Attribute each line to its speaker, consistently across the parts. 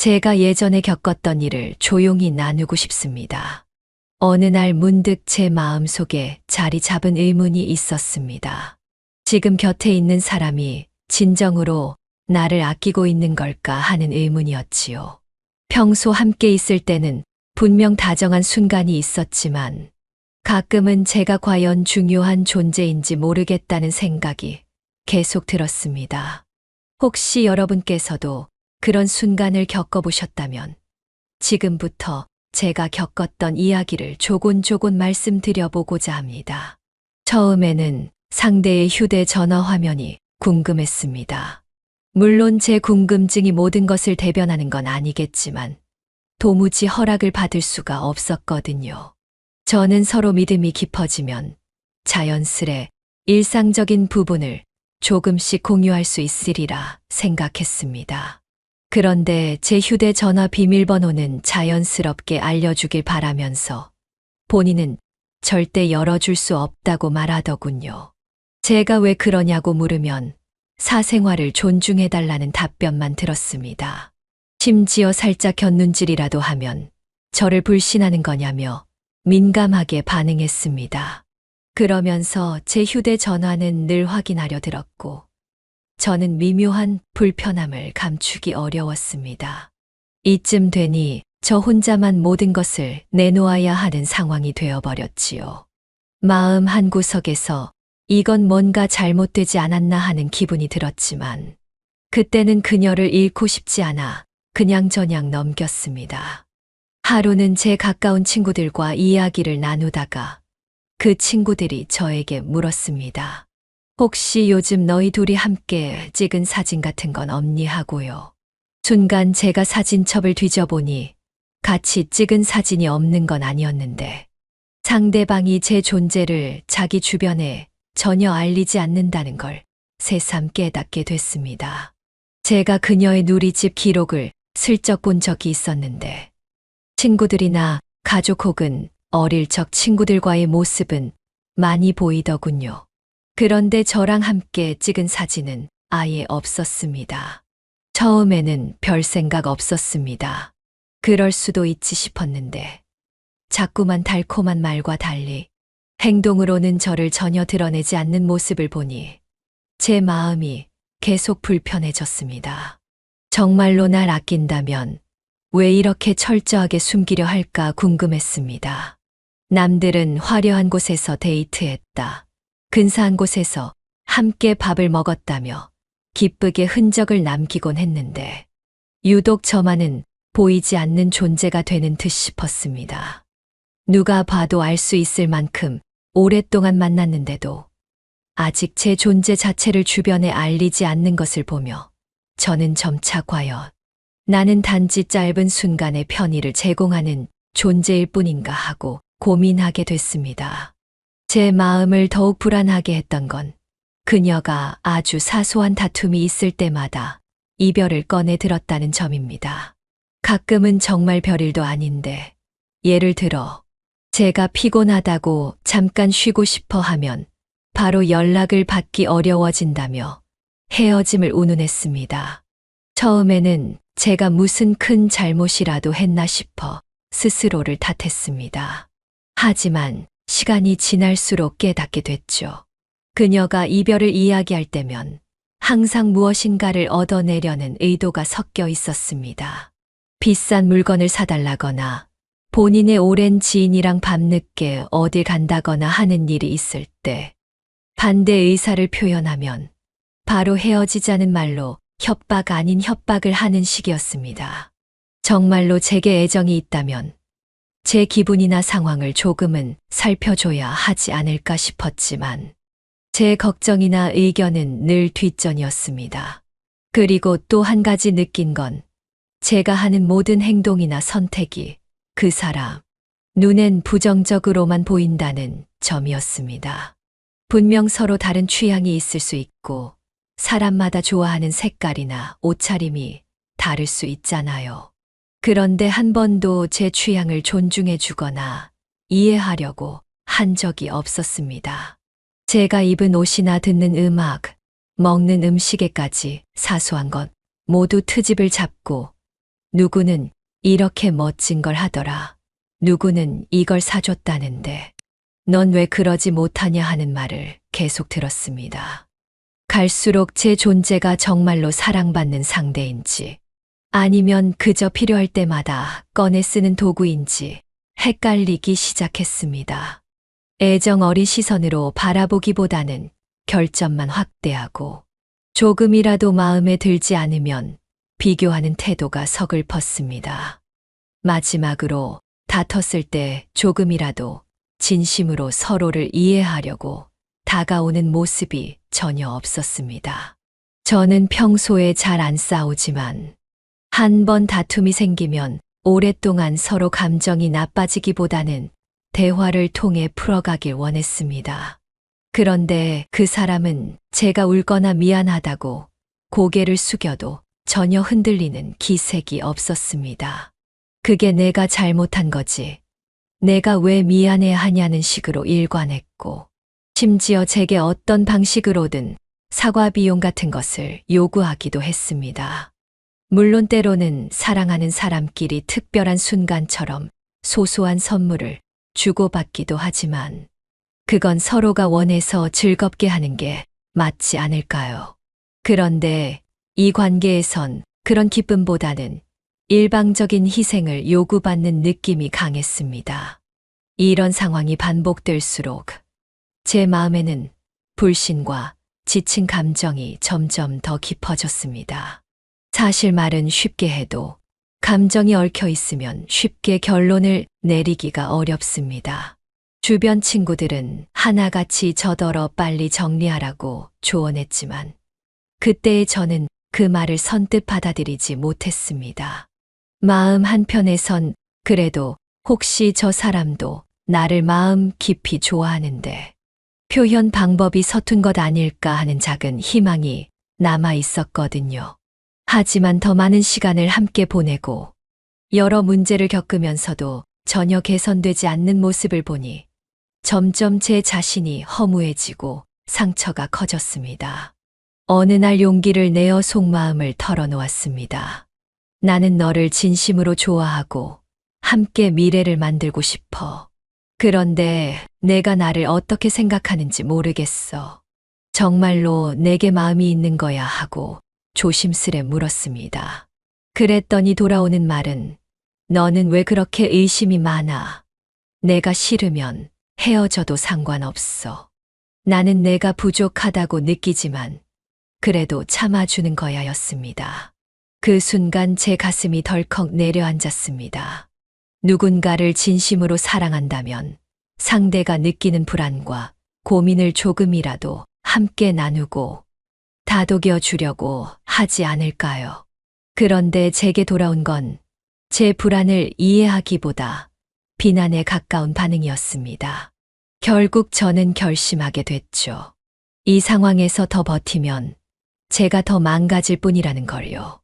Speaker 1: 제가 예전에 겪었던 일을 조용히 나누고 싶습니다. 어느 날 문득 제 마음속에 자리 잡은 의문이 있었습니다. 지금 곁에 있는 사람이 진정으로 나를 아끼고 있는 걸까 하는 의문이었지요. 평소 함께 있을 때는 분명 다정한 순간이 있었지만 가끔은 제가 과연 중요한 존재인지 모르겠다는 생각이 계속 들었습니다. 혹시 여러분께서도 그런 순간을 겪어보셨다면 지금부터 제가 겪었던 이야기를 조곤조곤 말씀드려보고자 합니다. 처음에는 상대의 휴대전화 화면이 궁금했습니다. 물론 제 궁금증이 모든 것을 대변하는 건 아니겠지만 도무지 허락을 받을 수가 없었거든요. 저는 서로 믿음이 깊어지면 자연스레 일상적인 부분을 조금씩 공유할 수 있으리라 생각했습니다. 그런데 제 휴대전화 비밀번호는 자연스럽게 알려주길 바라면서 본인은 절대 열어줄 수 없다고 말하더군요. 제가 왜 그러냐고 물으면 사생활을 존중해달라는 답변만 들었습니다. 심지어 살짝 곁눈질이라도 하면 저를 불신하는 거냐며 민감하게 반응했습니다. 그러면서 제 휴대전화는 늘 확인하려 들었고 저는 미묘한 불편함을 감추기 어려웠습니다. 이쯤 되니 저 혼자만 모든 것을 내놓아야 하는 상황이 되어버렸지요. 마음 한구석에서 이건 뭔가 잘못되지 않았나 하는 기분이 들었지만 그때는 그녀를 잃고 싶지 않아 그냥저냥 넘겼습니다. 하루는 제 가까운 친구들과 이야기를 나누다가 그 친구들이 저에게 물었습니다. 혹시 요즘 너희 둘이 함께 찍은 사진 같은 건 없니 하고요. 순간 제가 사진첩을 뒤져보니 같이 찍은 사진이 없는 건 아니었는데 상대방이 제 존재를 자기 주변에 전혀 알리지 않는다는 걸 새삼 깨닫게 됐습니다. 제가 그녀의 누리집 기록을 슬쩍 본 적이 있었는데 친구들이나 가족 혹은 어릴 적 친구들과의 모습은 많이 보이더군요. 그런데 저랑 함께 찍은 사진은 아예 없었습니다. 처음에는 별 생각 없었습니다. 그럴 수도 있지 싶었는데 자꾸만 달콤한 말과 달리 행동으로는 저를 전혀 드러내지 않는 모습을 보니 제 마음이 계속 불편해졌습니다. 정말로 날 아낀다면 왜 이렇게 철저하게 숨기려 할까 궁금했습니다. 남들은 화려한 곳에서 데이트했다. 근사한 곳에서 함께 밥을 먹었다며 기쁘게 흔적을 남기곤 했는데 유독 저만은 보이지 않는 존재가 되는 듯 싶었습니다. 누가 봐도 알 수 있을 만큼 오랫동안 만났는데도 아직 제 존재 자체를 주변에 알리지 않는 것을 보며 저는 점차 과연 나는 단지 짧은 순간의 편의를 제공하는 존재일 뿐인가 하고 고민하게 됐습니다. 제 마음을 더욱 불안하게 했던 건 그녀가 아주 사소한 다툼이 있을 때마다 이별을 꺼내 들었다는 점입니다. 가끔은 정말 별일도 아닌데 예를 들어 제가 피곤하다고 잠깐 쉬고 싶어 하면 바로 연락을 받기 어려워진다며 헤어짐을 운운했습니다. 처음에는 제가 무슨 큰 잘못이라도 했나 싶어 스스로를 탓했습니다. 하지만 시간이 지날수록 깨닫게 됐죠. 그녀가 이별을 이야기할 때면 항상 무엇인가를 얻어내려는 의도가 섞여 있었습니다. 비싼 물건을 사달라거나 본인의 오랜 지인이랑 밤늦게 어딜 간다거나 하는 일이 있을 때 반대 의사를 표현하면 바로 헤어지자는 말로 협박 아닌 협박을 하는 식이었습니다. 정말로 제게 애정이 있다면 제 기분이나 상황을 조금은 살펴줘야 하지 않을까 싶었지만 제 걱정이나 의견은 늘 뒷전이었습니다. 그리고 또 한 가지 느낀 건 제가 하는 모든 행동이나 선택이 그 사람 눈엔 부정적으로만 보인다는 점이었습니다. 분명 서로 다른 취향이 있을 수 있고 사람마다 좋아하는 색깔이나 옷차림이 다를 수 있잖아요. 그런데 한 번도 제 취향을 존중해 주거나 이해하려고 한 적이 없었습니다. 제가 입은 옷이나 듣는 음악, 먹는 음식에까지 사소한 것 모두 트집을 잡고 누구는 이렇게 멋진 걸 하더라. 누구는 이걸 사줬다는데 넌 왜 그러지 못하냐 하는 말을 계속 들었습니다. 갈수록 제 존재가 정말로 사랑받는 상대인지 아니면 그저 필요할 때마다 꺼내 쓰는 도구인지 헷갈리기 시작했습니다. 애정 어린 시선으로 바라보기보다는 결점만 확대하고 조금이라도 마음에 들지 않으면 비교하는 태도가 서글펐습니다. 마지막으로 다퉜을 때 조금이라도 진심으로 서로를 이해하려고 다가오는 모습이 전혀 없었습니다. 저는 평소에 잘 안 싸우지만 한 번 다툼이 생기면 오랫동안 서로 감정이 나빠지기보다는 대화를 통해 풀어가길 원했습니다. 그런데 그 사람은 제가 울거나 미안하다고 고개를 숙여도 전혀 흔들리는 기색이 없었습니다. 그게 내가 잘못한 거지. 내가 왜 미안해 하냐는 식으로 일관했고, 심지어 제게 어떤 방식으로든 사과 비용 같은 것을 요구하기도 했습니다. 물론 때로는 사랑하는 사람끼리 특별한 순간처럼 소소한 선물을 주고받기도 하지만 그건 서로가 원해서 즐겁게 하는 게 맞지 않을까요? 그런데 이 관계에선 그런 기쁨보다는 일방적인 희생을 요구받는 느낌이 강했습니다. 이런 상황이 반복될수록 제 마음에는 불신과 지친 감정이 점점 더 깊어졌습니다. 사실 말은 쉽게 해도 감정이 얽혀 있으면 쉽게 결론을 내리기가 어렵습니다. 주변 친구들은 하나같이 저더러 빨리 정리하라고 조언했지만 그때의 저는 그 말을 선뜻 받아들이지 못했습니다. 마음 한편에선 그래도 혹시 저 사람도 나를 마음 깊이 좋아하는데 표현 방법이 서툰 것 아닐까 하는 작은 희망이 남아 있었거든요. 하지만 더 많은 시간을 함께 보내고 여러 문제를 겪으면서도 전혀 개선되지 않는 모습을 보니 점점 제 자신이 허무해지고 상처가 커졌습니다. 어느 날 용기를 내어 속마음을 털어놓았습니다. 나는 너를 진심으로 좋아하고 함께 미래를 만들고 싶어. 그런데 내가 나를 어떻게 생각하는지 모르겠어. 정말로 내게 마음이 있는 거야 하고 조심스레 물었습니다. 그랬더니 돌아오는 말은 너는 왜 그렇게 의심이 많아? 내가 싫으면 헤어져도 상관없어. 나는 내가 부족하다고 느끼지만 그래도 참아주는 거야 였습니다. 그 순간 제 가슴이 덜컥 내려앉았습니다. 누군가를 진심으로 사랑한다면 상대가 느끼는 불안과 고민을 조금이라도 함께 나누고 다독여 주려고 하지 않을까요? 그런데 제게 돌아온 건 제 불안을 이해하기보다 비난에 가까운 반응이었습니다. 결국 저는 결심하게 됐죠. 이 상황에서 더 버티면 제가 더 망가질 뿐이라는 걸요.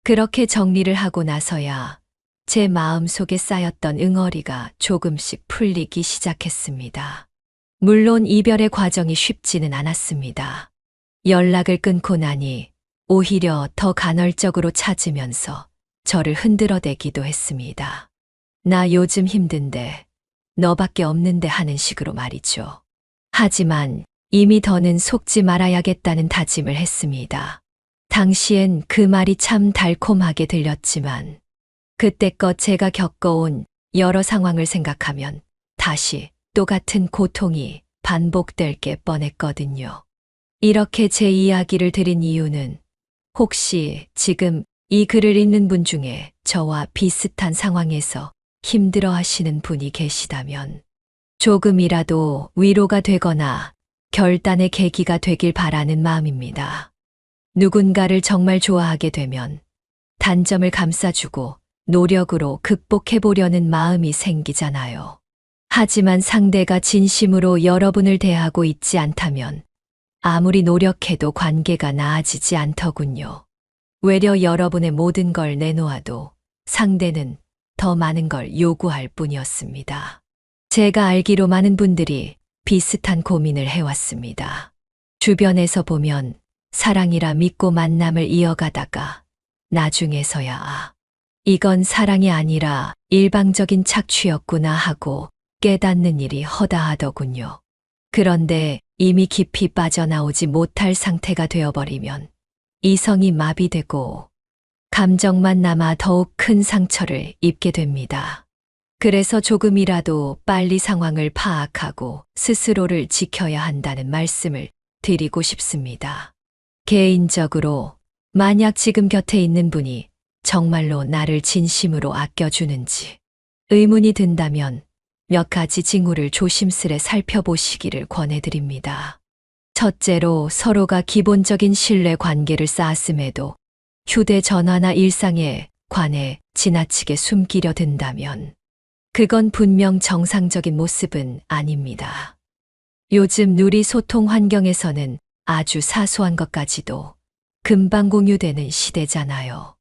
Speaker 1: 그렇게 정리를 하고 나서야 제 마음속에 쌓였던 응어리가 조금씩 풀리기 시작했습니다. 물론 이별의 과정이 쉽지는 않았습니다. 연락을 끊고 나니 오히려 더 간헐적으로 찾으면서 저를 흔들어대기도 했습니다. 나 요즘 힘든데 너밖에 없는데 하는 식으로 말이죠. 하지만 이미 더는 속지 말아야겠다는 다짐을 했습니다. 당시엔 그 말이 참 달콤하게 들렸지만 그때껏 제가 겪어온 여러 상황을 생각하면 다시 똑같은 고통이 반복될 게 뻔했거든요. 이렇게 제 이야기를 드린 이유는 혹시 지금 이 글을 읽는 분 중에 저와 비슷한 상황에서 힘들어 하시는 분이 계시다면 조금이라도 위로가 되거나 결단의 계기가 되길 바라는 마음입니다. 누군가를 정말 좋아하게 되면 단점을 감싸주고 노력으로 극복해보려는 마음이 생기잖아요. 하지만 상대가 진심으로 여러분을 대하고 있지 않다면 아무리 노력해도 관계가 나아지지 않더군요. 외려 여러분의 모든 걸 내놓아도 상대는 더 많은 걸 요구할 뿐이었습니다. 제가 알기로 많은 분들이 비슷한 고민을 해왔습니다. 주변에서 보면 사랑이라 믿고 만남을 이어가다가 나중에서야 이건 사랑이 아니라 일방적인 착취였구나 하고 깨닫는 일이 허다하더군요. 그런데 이미 깊이 빠져나오지 못할 상태가 되어버리면 이성이 마비되고 감정만 남아 더욱 큰 상처를 입게 됩니다. 그래서 조금이라도 빨리 상황을 파악하고 스스로를 지켜야 한다는 말씀을 드리고 싶습니다. 개인적으로 만약 지금 곁에 있는 분이 정말로 나를 진심으로 아껴주는지 의문이 든다면 몇 가지 징후를 조심스레 살펴보시기를 권해드립니다. 첫째로 서로가 기본적인 신뢰 관계를 쌓았음에도 휴대전화나 일상에 관해 지나치게 숨기려 든다면 그건 분명 정상적인 모습은 아닙니다. 요즘 누리 소통 환경에서는 아주 사소한 것까지도 금방 공유되는 시대잖아요.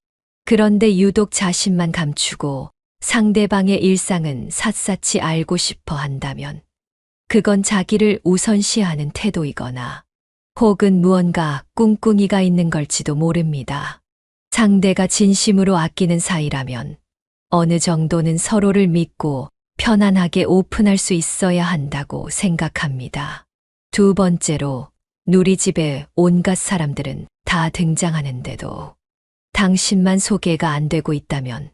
Speaker 1: 그런데 유독 자신만 감추고 상대방의 일상은 샅샅이 알고 싶어 한다면 그건 자기를 우선시하는 태도이거나 혹은 무언가 꿍꿍이가 있는 걸지도 모릅니다. 상대가 진심으로 아끼는 사이라면 어느 정도는 서로를 믿고 편안하게 오픈할 수 있어야 한다고 생각합니다. 두 번째로 누리집에 온갖 사람들은 다 등장하는데도 당신만 소개가 안 되고 있다면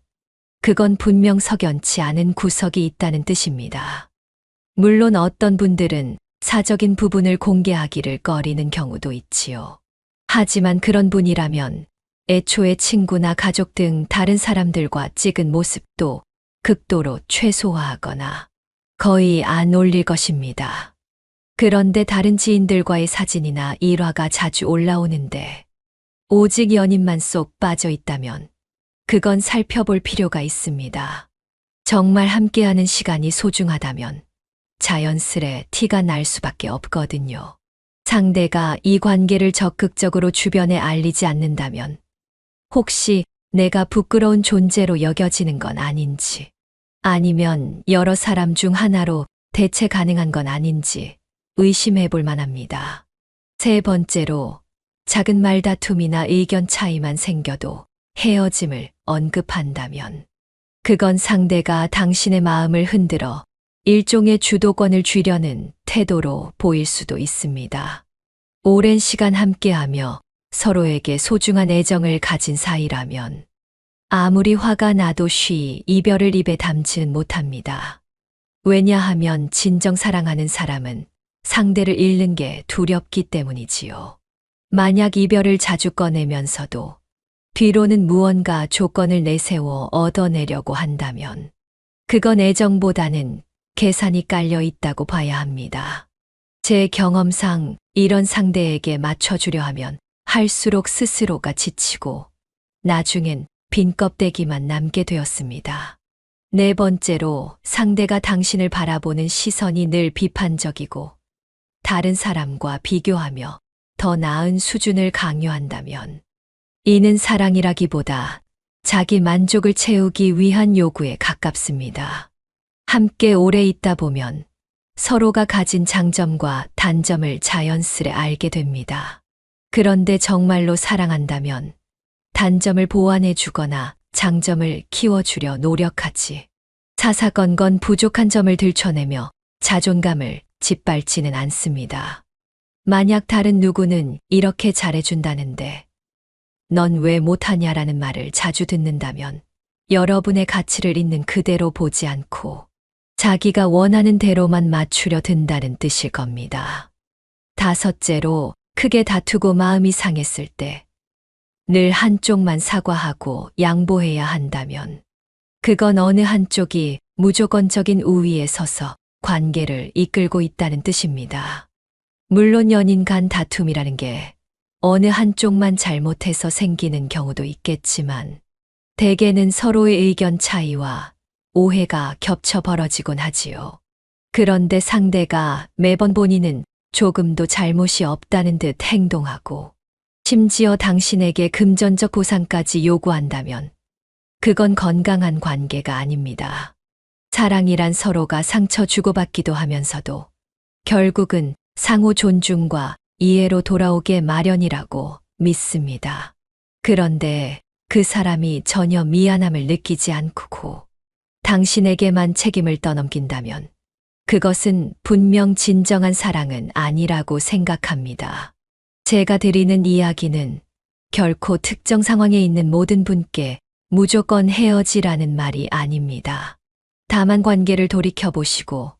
Speaker 1: 그건 분명 석연치 않은 구석이 있다는 뜻입니다. 물론 어떤 분들은 사적인 부분을 공개하기를 꺼리는 경우도 있지요. 하지만 그런 분이라면 애초에 친구나 가족 등 다른 사람들과 찍은 모습도 극도로 최소화하거나 거의 안 올릴 것입니다. 그런데 다른 지인들과의 사진이나 일화가 자주 올라오는데 오직 연인만 쏙 빠져 있다면 그건 살펴볼 필요가 있습니다. 정말 함께하는 시간이 소중하다면 자연스레 티가 날 수밖에 없거든요. 상대가 이 관계를 적극적으로 주변에 알리지 않는다면 혹시 내가 부끄러운 존재로 여겨지는 건 아닌지, 아니면 여러 사람 중 하나로 대체 가능한 건 아닌지 의심해 볼 만합니다. 세 번째로 작은 말다툼이나 의견 차이만 생겨도 헤어짐을 언급한다면 그건 상대가 당신의 마음을 흔들어 일종의 주도권을 쥐려는 태도로 보일 수도 있습니다. 오랜 시간 함께하며 서로에게 소중한 애정을 가진 사이라면 아무리 화가 나도 쉬 이별을 입에 담지는 못합니다. 왜냐하면 진정 사랑하는 사람은 상대를 잃는 게 두렵기 때문이지요. 만약 이별을 자주 꺼내면서도 뒤로는 무언가 조건을 내세워 얻어내려고 한다면 그건 애정보다는 계산이 깔려 있다고 봐야 합니다. 제 경험상 이런 상대에게 맞춰주려 하면 할수록 스스로가 지치고 나중엔 빈 껍데기만 남게 되었습니다. 네 번째로 상대가 당신을 바라보는 시선이 늘 비판적이고 다른 사람과 비교하며 더 나은 수준을 강요한다면 이는 사랑이라기보다 자기 만족을 채우기 위한 요구에 가깝습니다. 함께 오래 있다 보면 서로가 가진 장점과 단점을 자연스레 알게 됩니다. 그런데 정말로 사랑한다면 단점을 보완해 주거나 장점을 키워주려 노력하지. 사사건건 부족한 점을 들춰내며 자존감을 짓밟지는 않습니다. 만약 다른 누구는 이렇게 잘해준다는데 넌 왜 못하냐라는 말을 자주 듣는다면 여러분의 가치를 있는 그대로 보지 않고 자기가 원하는 대로만 맞추려 든다는 뜻일 겁니다. 다섯째로 크게 다투고 마음이 상했을 때 늘 한쪽만 사과하고 양보해야 한다면 그건 어느 한쪽이 무조건적인 우위에 서서 관계를 이끌고 있다는 뜻입니다. 물론 연인 간 다툼이라는 게 어느 한쪽만 잘못해서 생기는 경우도 있겠지만 대개는 서로의 의견 차이와 오해가 겹쳐 벌어지곤 하지요. 그런데 상대가 매번 본인은 조금도 잘못이 없다는 듯 행동하고 심지어 당신에게 금전적 보상까지 요구한다면 그건 건강한 관계가 아닙니다. 사랑이란 서로가 상처 주고받기도 하면서도 결국은 상호 존중과 이해로 돌아오게 마련이라고 믿습니다. 그런데 그 사람이 전혀 미안함을 느끼지 않고 당신에게만 책임을 떠넘긴다면 그것은 분명 진정한 사랑은 아니라고 생각합니다. 제가 드리는 이야기는 결코 특정 상황에 있는 모든 분께 무조건 헤어지라는 말이 아닙니다. 다만 관계를 돌이켜보시고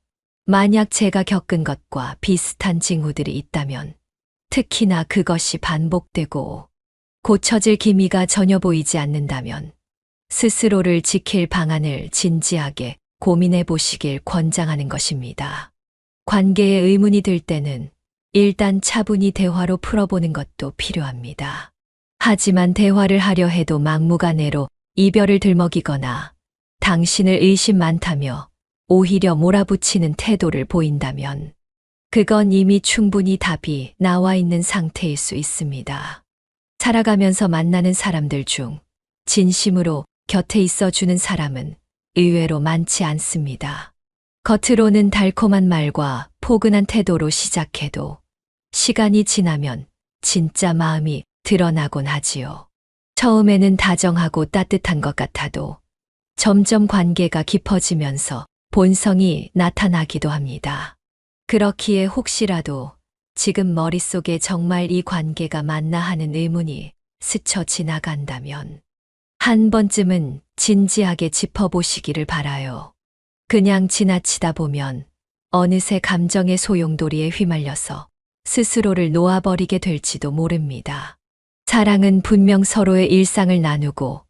Speaker 1: 만약 제가 겪은 것과 비슷한 징후들이 있다면 특히나 그것이 반복되고 고쳐질 기미가 전혀 보이지 않는다면 스스로를 지킬 방안을 진지하게 고민해 보시길 권장하는 것입니다. 관계에 의문이 들 때는 일단 차분히 대화로 풀어보는 것도 필요합니다. 하지만 대화를 하려 해도 막무가내로 이별을 들먹이거나 당신을 의심 많다며 오히려 몰아붙이는 태도를 보인다면 그건 이미 충분히 답이 나와 있는 상태일 수 있습니다. 살아가면서 만나는 사람들 중 진심으로 곁에 있어주는 사람은 의외로 많지 않습니다. 겉으로는 달콤한 말과 포근한 태도로 시작해도 시간이 지나면 진짜 마음이 드러나곤 하지요. 처음에는 다정하고 따뜻한 것 같아도 점점 관계가 깊어지면서 본성이 나타나기도 합니다. 그렇기에 혹시라도 지금 머릿속에 정말 이 관계가 맞나 하는 의문이 스쳐 지나간다면 한 번쯤은 진지하게 짚어보시기를 바라요. 그냥 지나치다 보면 어느새 감정의 소용돌이에 휘말려서 스스로를 놓아버리게 될지도 모릅니다. 사랑은 분명 서로의 일상을 나누고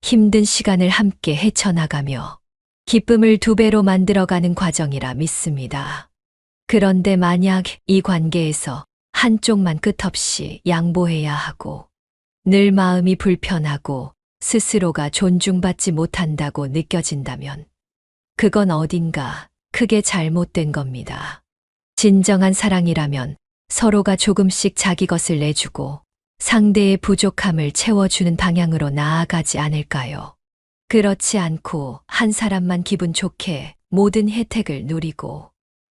Speaker 1: 힘든 시간을 함께 헤쳐나가며 기쁨을 2배로 만들어가는 과정이라 믿습니다. 그런데 만약 이 관계에서 한쪽만 끝없이 양보해야 하고 늘 마음이 불편하고 스스로가 존중받지 못한다고 느껴진다면 그건 어딘가 크게 잘못된 겁니다. 진정한 사랑이라면 서로가 조금씩 자기 것을 내주고 상대의 부족함을 채워주는 방향으로 나아가지 않을까요? 그렇지 않고 한 사람만 기분 좋게 모든 혜택을 누리고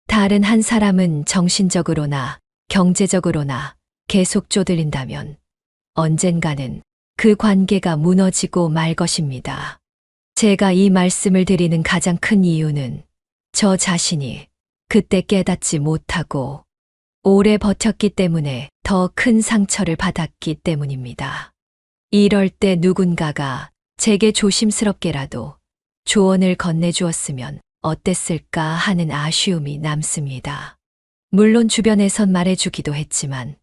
Speaker 1: 다른 한 사람은 정신적으로나 경제적으로나 계속 쪼들린다면 언젠가는 그 관계가 무너지고 말 것입니다. 제가 이 말씀을 드리는 가장 큰 이유는 저 자신이 그때 깨닫지 못하고 오래 버텼기 때문에 더 큰 상처를 받았기 때문입니다. 이럴 때 누군가가 제게 조심스럽게라도 조언을 건네주었으면 어땠을까 하는 아쉬움이 남습니다. 물론 주변에선 말해주기도 했지만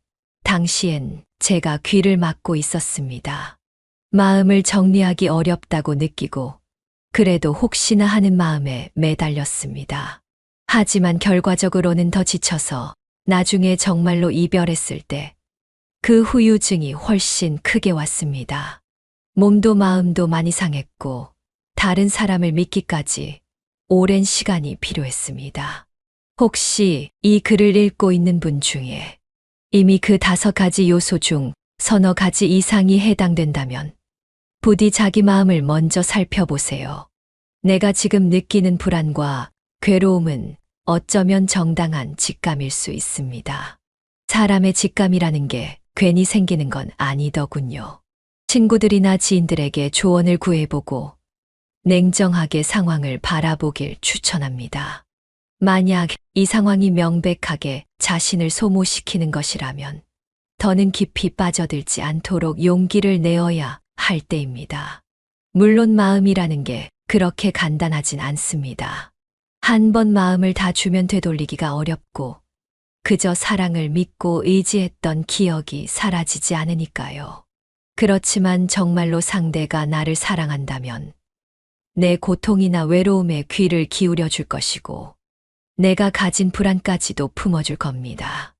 Speaker 1: 당시엔 제가 귀를 막고 있었습니다. 마음을 정리하기 어렵다고 느끼고 그래도 혹시나 하는 마음에 매달렸습니다. 하지만 결과적으로는 더 지쳐서 나중에 정말로 이별했을 때 그 후유증이 훨씬 크게 왔습니다. 몸도 마음도 많이 상했고 다른 사람을 믿기까지 오랜 시간이 필요했습니다. 혹시 이 글을 읽고 있는 분 중에 이미 그 5가지 요소 중 서너 가지 이상이 해당된다면 부디 자기 마음을 먼저 살펴보세요. 내가 지금 느끼는 불안과 괴로움은 어쩌면 정당한 직감일 수 있습니다. 사람의 직감이라는 게 괜히 생기는 건 아니더군요. 친구들이나 지인들에게 조언을 구해보고 냉정하게 상황을 바라보길 추천합니다. 만약 이 상황이 명백하게 자신을 소모시키는 것이라면 더는 깊이 빠져들지 않도록 용기를 내어야 할 때입니다. 물론 마음이라는 게 그렇게 간단하진 않습니다. 한 번 마음을 다 주면 되돌리기가 어렵고 그저 사랑을 믿고 의지했던 기억이 사라지지 않으니까요. 그렇지만 정말로 상대가 나를 사랑한다면 내 고통이나 외로움에 귀를 기울여 줄 것이고 내가 가진 불안까지도 품어줄 겁니다.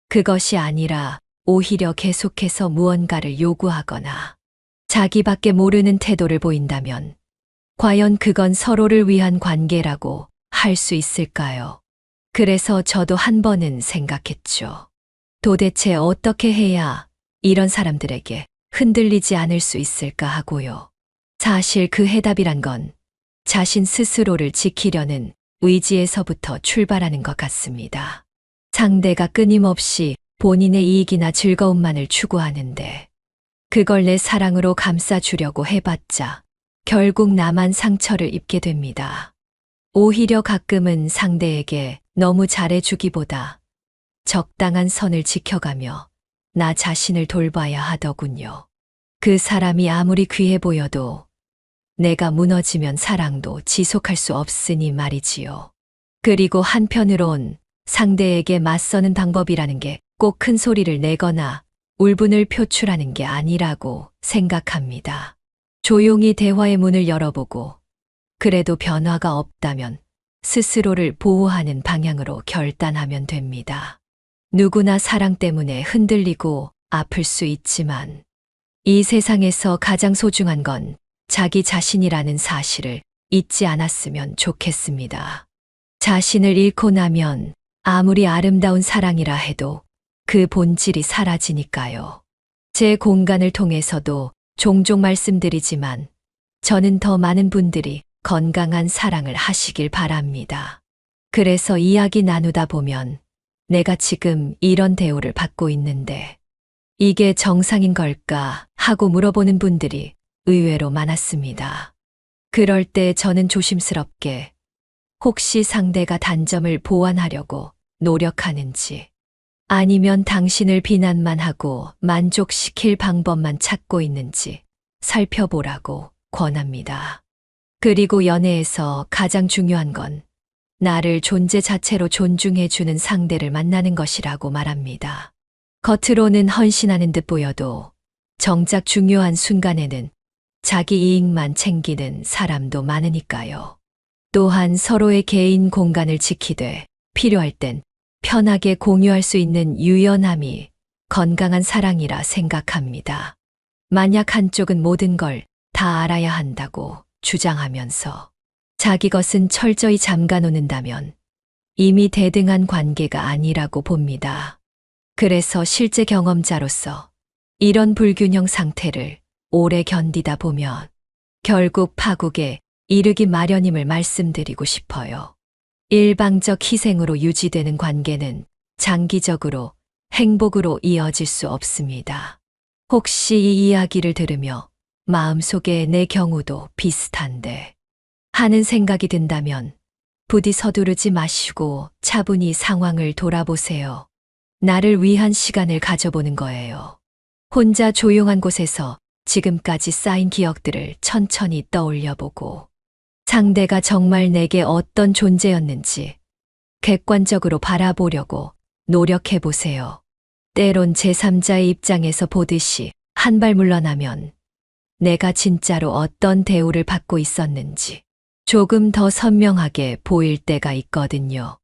Speaker 1: 그것이 아니라 오히려 계속해서 무언가를 요구하거나 자기밖에 모르는 태도를 보인다면 과연 그건 서로를 위한 관계라고 할 수 있을까요? 그래서 저도 한 번은 생각했죠. 도대체 어떻게 해야 이런 사람들에게 흔들리지 않을 수 있을까 하고요. 사실 그 해답이란 건 자신 스스로를 지키려는 의지에서부터 출발하는 것 같습니다. 상대가 끊임없이 본인의 이익이나 즐거움만을 추구하는데 그걸 내 사랑으로 감싸주려고 해봤자 결국 나만 상처를 입게 됩니다. 오히려 가끔은 상대에게 너무 잘해주기보다 적당한 선을 지켜가며 나 자신을 돌봐야 하더군요. 그 사람이 아무리 귀해 보여도 내가 무너지면 사랑도 지속할 수 없으니 말이지요. 그리고 한편으론 상대에게 맞서는 방법이라는 게 꼭 큰 소리를 내거나 울분을 표출하는 게 아니라고 생각합니다. 조용히 대화의 문을 열어보고 그래도 변화가 없다면 스스로를 보호하는 방향으로 결단하면 됩니다. 누구나 사랑 때문에 흔들리고 아플 수 있지만 이 세상에서 가장 소중한 건 자기 자신이라는 사실을 잊지 않았으면 좋겠습니다. 자신을 잃고 나면 아무리 아름다운 사랑이라 해도 그 본질이 사라지니까요. 제 공간을 통해서도 종종 말씀드리지만 저는 더 많은 분들이 건강한 사랑을 하시길 바랍니다. 그래서 이야기 나누다 보면 내가 지금 이런 대우를 받고 있는데 이게 정상인 걸까 하고 물어보는 분들이 의외로 많았습니다. 그럴 때 저는 조심스럽게 혹시 상대가 단점을 보완하려고 노력하는지 아니면 당신을 비난만 하고 만족시킬 방법만 찾고 있는지 살펴보라고 권합니다. 그리고 연애에서 가장 중요한 건 나를 존재 자체로 존중해주는 상대를 만나는 것이라고 말합니다. 겉으로는 헌신하는 듯 보여도 정작 중요한 순간에는 자기 이익만 챙기는 사람도 많으니까요. 또한 서로의 개인 공간을 지키되 필요할 땐 편하게 공유할 수 있는 유연함이 건강한 사랑이라 생각합니다. 만약 한쪽은 모든 걸 다 알아야 한다고 주장하면서 자기 것은 철저히 잠가놓는다면 이미 대등한 관계가 아니라고 봅니다. 그래서 실제 경험자로서 이런 불균형 상태를 오래 견디다 보면 결국 파국에 이르기 마련임을 말씀드리고 싶어요. 일방적 희생으로 유지되는 관계는 장기적으로 행복으로 이어질 수 없습니다. 혹시 이 이야기를 들으며 마음속에 내 경우도 비슷한데 하는 생각이 든다면 부디 서두르지 마시고 차분히 상황을 돌아보세요. 나를 위한 시간을 가져보는 거예요. 혼자 조용한 곳에서 지금까지 쌓인 기억들을 천천히 떠올려보고 상대가 정말 내게 어떤 존재였는지 객관적으로 바라보려고 노력해보세요. 때론 제3자의 입장에서 보듯이 한 발 물러나면 내가 진짜로 어떤 대우를 받고 있었는지 조금 더 선명하게 보일 때가 있거든요.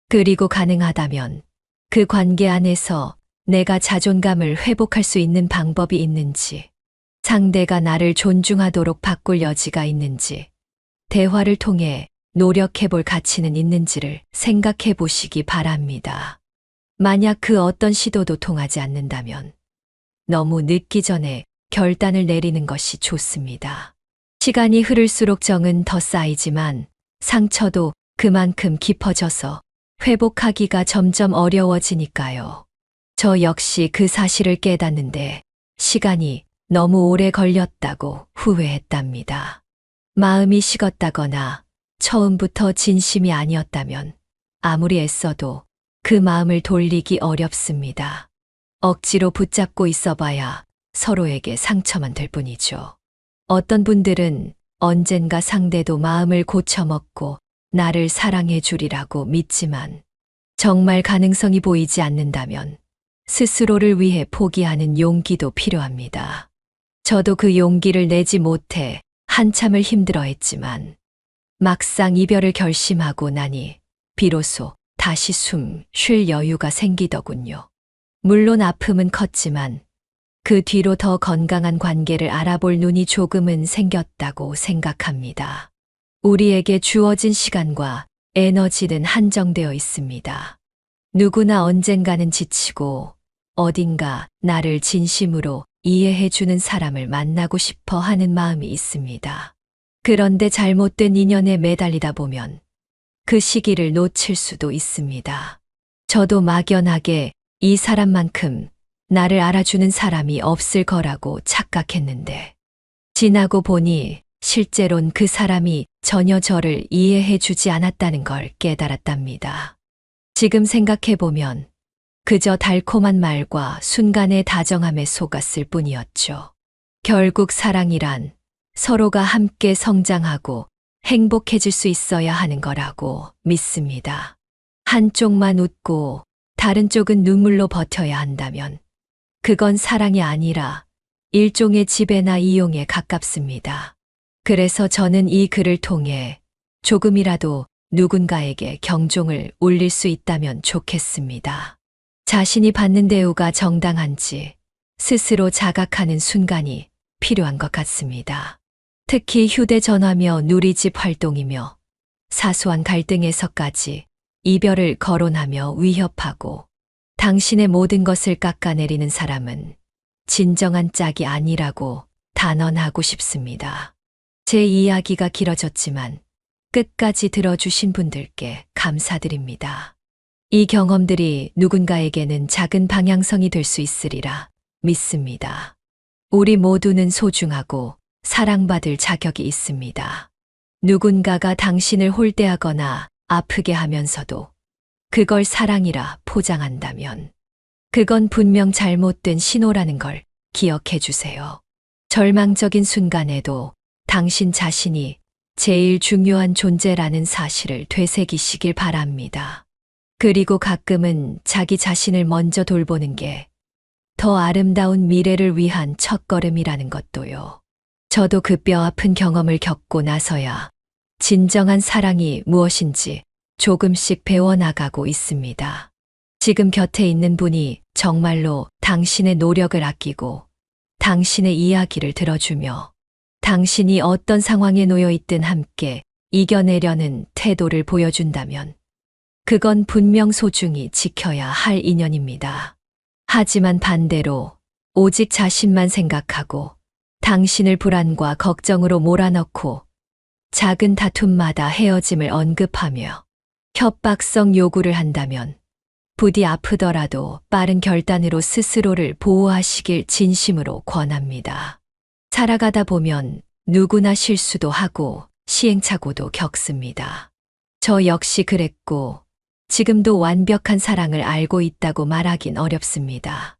Speaker 1: 그리고 가능하다면 그 관계 안에서 내가 자존감을 회복할 수 있는 방법이 있는지, 상대가 나를 존중하도록 바꿀 여지가 있는지, 대화를 통해 노력해 볼 가치는 있는지를 생각해 보시기 바랍니다. 만약 그 어떤 시도도 통하지 않는다면 너무 늦기 전에 결단을 내리는 것이 좋습니다. 시간이 흐를수록 정은 더 쌓이지만 상처도 그만큼 깊어져서 회복하기가 점점 어려워지니까요. 저 역시 그 사실을 깨닫는데 시간이 너무 오래 걸렸다고 후회했답니다. 마음이 식었다거나 처음부터 진심이 아니었다면 아무리 애써도 그 마음을 돌리기 어렵습니다. 억지로 붙잡고 있어봐야 서로에게 상처만 될 뿐이죠. 어떤 분들은 언젠가 상대도 마음을 고쳐먹고 나를 사랑해 주리라고 믿지만 정말 가능성이 보이지 않는다면 스스로를 위해 포기하는 용기도 필요합니다. 저도 그 용기를 내지 못해 한참을 힘들어했지만 막상 이별을 결심하고 나니 비로소 다시 숨 쉴 여유가 생기더군요. 물론 아픔은 컸지만 그 뒤로 더 건강한 관계를 알아볼 눈이 조금은 생겼다고 생각합니다. 우리에게 주어진 시간과 에너지는 한정되어 있습니다. 누구나 언젠가는 지치고 어딘가 나를 진심으로 이해해주는 사람을 만나고 싶어 하는 마음이 있습니다. 그런데 잘못된 인연에 매달리다 보면 그 시기를 놓칠 수도 있습니다. 저도 막연하게 이 사람만큼 나를 알아주는 사람이 없을 거라고 착각했는데, 지나고 보니 실제론 그 사람이 전혀 저를 이해해 주지 않았다는 걸 깨달았답니다. 지금 생각해보면 그저 달콤한 말과 순간의 다정함에 속았을 뿐이었죠. 결국 사랑이란 서로가 함께 성장하고 행복해질 수 있어야 하는 거라고 믿습니다. 한쪽만 웃고 다른 쪽은 눈물로 버텨야 한다면 그건 사랑이 아니라 일종의 지배나 이용에 가깝습니다. 그래서 저는 이 글을 통해 조금이라도 누군가에게 경종을 울릴 수 있다면 좋겠습니다. 자신이 받는 대우가 정당한지 스스로 자각하는 순간이 필요한 것 같습니다. 특히 휴대전화며 누리집 활동이며 사소한 갈등에서까지 이별을 거론하며 위협하고 당신의 모든 것을 깎아내리는 사람은 진정한 짝이 아니라고 단언하고 싶습니다. 제 이야기가 길어졌지만 끝까지 들어주신 분들께 감사드립니다. 이 경험들이 누군가에게는 작은 방향성이 될 수 있으리라 믿습니다. 우리 모두는 소중하고 사랑받을 자격이 있습니다. 누군가가 당신을 홀대하거나 아프게 하면서도 그걸 사랑이라 포장한다면 그건 분명 잘못된 신호라는 걸 기억해 주세요. 절망적인 순간에도 당신 자신이 제일 중요한 존재라는 사실을 되새기시길 바랍니다. 그리고 가끔은 자기 자신을 먼저 돌보는 게 더 아름다운 미래를 위한 첫걸음이라는 것도요. 저도 그 뼈아픈 경험을 겪고 나서야 진정한 사랑이 무엇인지 조금씩 배워나가고 있습니다. 지금 곁에 있는 분이 정말로 당신의 노력을 아끼고 당신의 이야기를 들어주며 당신이 어떤 상황에 놓여 있든 함께 이겨내려는 태도를 보여준다면 그건 분명 소중히 지켜야 할 인연입니다. 하지만 반대로 오직 자신만 생각하고 당신을 불안과 걱정으로 몰아넣고 작은 다툼마다 헤어짐을 언급하며 협박성 요구를 한다면 부디 아프더라도 빠른 결단으로 스스로를 보호하시길 진심으로 권합니다. 살아가다 보면 누구나 실수도 하고 시행착오도 겪습니다. 저 역시 그랬고 지금도 완벽한 사랑을 알고 있다고 말하긴 어렵습니다.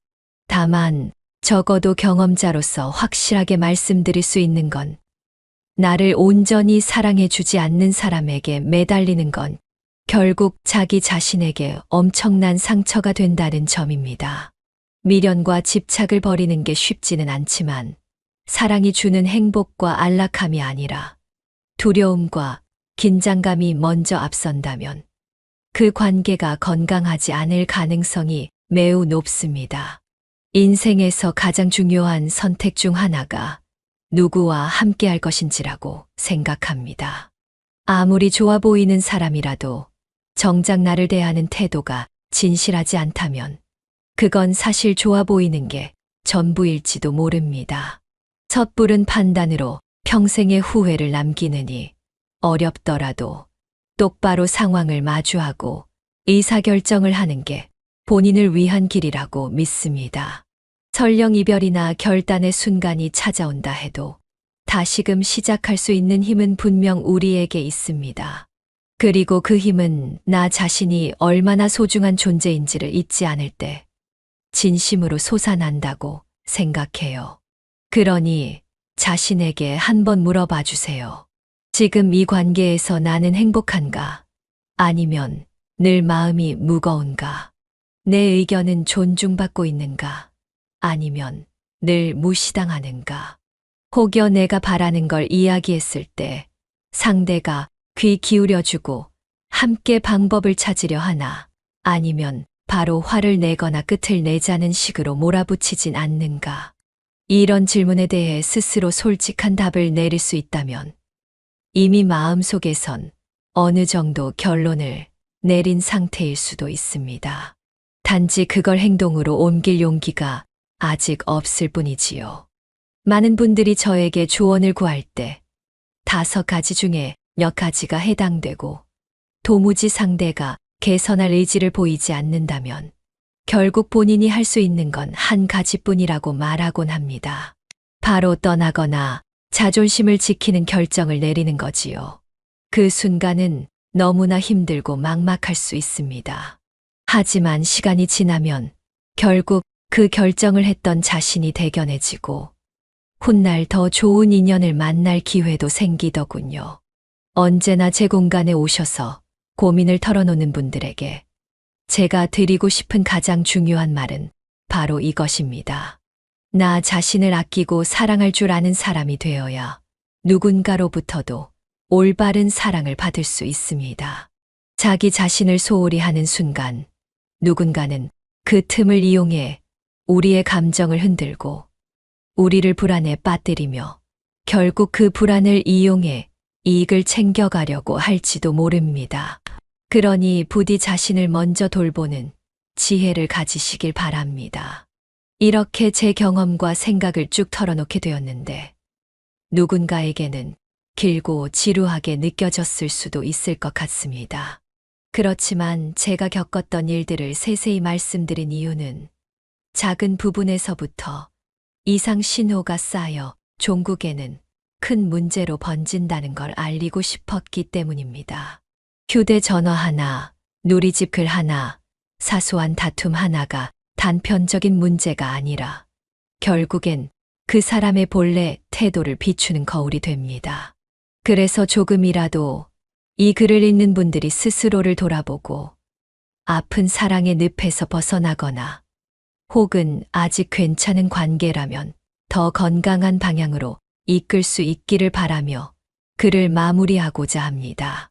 Speaker 1: 다만 적어도 경험자로서 확실하게 말씀드릴 수 있는 건 나를 온전히 사랑해 주지 않는 사람에게 매달리는 건 결국 자기 자신에게 엄청난 상처가 된다는 점입니다. 미련과 집착을 버리는 게 쉽지는 않지만 사랑이 주는 행복과 안락함이 아니라 두려움과 긴장감이 먼저 앞선다면 그 관계가 건강하지 않을 가능성이 매우 높습니다. 인생에서 가장 중요한 선택 중 하나가 누구와 함께할 것인지라고 생각합니다. 아무리 좋아 보이는 사람이라도 정작 나를 대하는 태도가 진실하지 않다면 그건 사실 좋아 보이는 게 전부일지도 모릅니다. 섣부른 판단으로 평생의 후회를 남기느니 어렵더라도 똑바로 상황을 마주하고 의사결정을 하는 게 본인을 위한 길이라고 믿습니다. 설령 이별이나 결단의 순간이 찾아온다 해도 다시금 시작할 수 있는 힘은 분명 우리에게 있습니다. 그리고 그 힘은 나 자신이 얼마나 소중한 존재인지를 잊지 않을 때 진심으로 솟아난다고 생각해요. 그러니 자신에게 한번 물어봐 주세요. 지금 이 관계에서 나는 행복한가? 아니면 늘 마음이 무거운가? 내 의견은 존중받고 있는가? 아니면 늘 무시당하는가? 혹여 내가 바라는 걸 이야기했을 때 상대가 귀 기울여주고 함께 방법을 찾으려 하나? 아니면 바로 화를 내거나 끝을 내자는 식으로 몰아붙이진 않는가? 이런 질문에 대해 스스로 솔직한 답을 내릴 수 있다면 이미 마음속에선 어느 정도 결론을 내린 상태일 수도 있습니다. 단지 그걸 행동으로 옮길 용기가 아직 없을 뿐이지요. 많은 분들이 저에게 조언을 구할 때 5가지 중에 몇 가지가 해당되고 도무지 상대가 개선할 의지를 보이지 않는다면 결국 본인이 할 수 있는 건 한 가지뿐이라고 말하곤 합니다. 바로 떠나거나 자존심을 지키는 결정을 내리는 거지요. 그 순간은 너무나 힘들고 막막할 수 있습니다. 하지만 시간이 지나면 결국 그 결정을 했던 자신이 대견해지고 훗날 더 좋은 인연을 만날 기회도 생기더군요. 언제나 제 공간에 오셔서 고민을 털어놓는 분들에게 제가 드리고 싶은 가장 중요한 말은 바로 이것입니다. 나 자신을 아끼고 사랑할 줄 아는 사람이 되어야 누군가로부터도 올바른 사랑을 받을 수 있습니다. 자기 자신을 소홀히 하는 순간 누군가는 그 틈을 이용해 우리의 감정을 흔들고 우리를 불안에 빠뜨리며 결국 그 불안을 이용해 이익을 챙겨가려고 할지도 모릅니다. 그러니 부디 자신을 먼저 돌보는 지혜를 가지시길 바랍니다. 이렇게 제 경험과 생각을 쭉 털어놓게 되었는데 누군가에게는 길고 지루하게 느껴졌을 수도 있을 것 같습니다. 그렇지만 제가 겪었던 일들을 세세히 말씀드린 이유는 작은 부분에서부터 이상 신호가 쌓여 종국에는 큰 문제로 번진다는 걸 알리고 싶었기 때문입니다. 휴대전화 하나, 누리집 글 하나, 사소한 다툼 하나가 단편적인 문제가 아니라 결국엔 그 사람의 본래 태도를 비추는 거울이 됩니다. 그래서 조금이라도 이 글을 읽는 분들이 스스로를 돌아보고 아픈 사랑의 늪에서 벗어나거나 혹은 아직 괜찮은 관계라면 더 건강한 방향으로 이끌 수 있기를 바라며 글을 마무리하고자 합니다.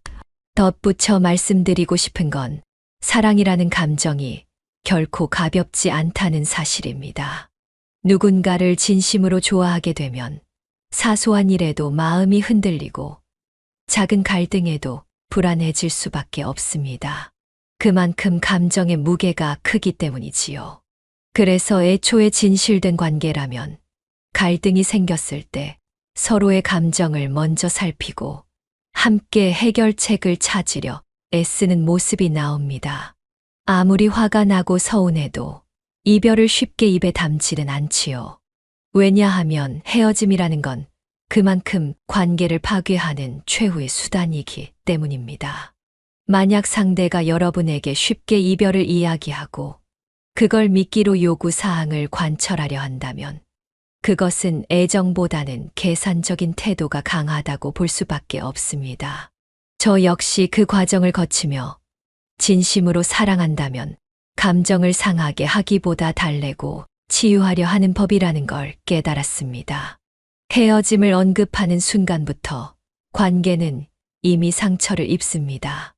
Speaker 1: 덧붙여 말씀드리고 싶은 건 사랑이라는 감정이 결코 가볍지 않다는 사실입니다. 누군가를 진심으로 좋아하게 되면 사소한 일에도 마음이 흔들리고 작은 갈등에도 불안해질 수밖에 없습니다. 그만큼 감정의 무게가 크기 때문이지요. 그래서 애초에 진실된 관계라면 갈등이 생겼을 때 서로의 감정을 먼저 살피고 함께 해결책을 찾으려 애쓰는 모습이 나옵니다. 아무리 화가 나고 서운해도 이별을 쉽게 입에 담지는 않지요. 왜냐하면 헤어짐이라는 건 그만큼 관계를 파괴하는 최후의 수단이기 때문입니다. 만약 상대가 여러분에게 쉽게 이별을 이야기하고 그걸 미끼로 요구 사항을 관철하려 한다면 그것은 애정보다는 계산적인 태도가 강하다고 볼 수밖에 없습니다. 저 역시 그 과정을 거치며 진심으로 사랑한다면 감정을 상하게 하기보다 달래고 치유하려 하는 법이라는 걸 깨달았습니다. 헤어짐을 언급하는 순간부터 관계는 이미 상처를 입습니다.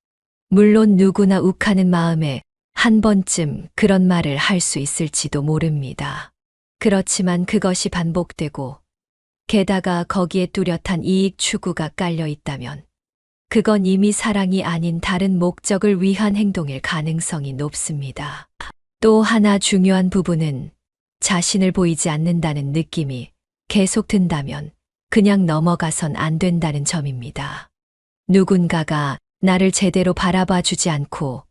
Speaker 1: 물론 누구나 욱하는 마음에 한 번쯤 그런 말을 할 수 있을지도 모릅니다. 그렇지만 그것이 반복되고 게다가 거기에 뚜렷한 이익 추구가 깔려 있다면 그건 이미 사랑이 아닌 다른 목적을 위한 행동일 가능성이 높습니다. 또 하나 중요한 부분은 자신을 보이지 않는다는 느낌이 계속 든다면 그냥 넘어가선 안 된다는 점입니다. 누군가가 나를 제대로 바라봐 주지 않고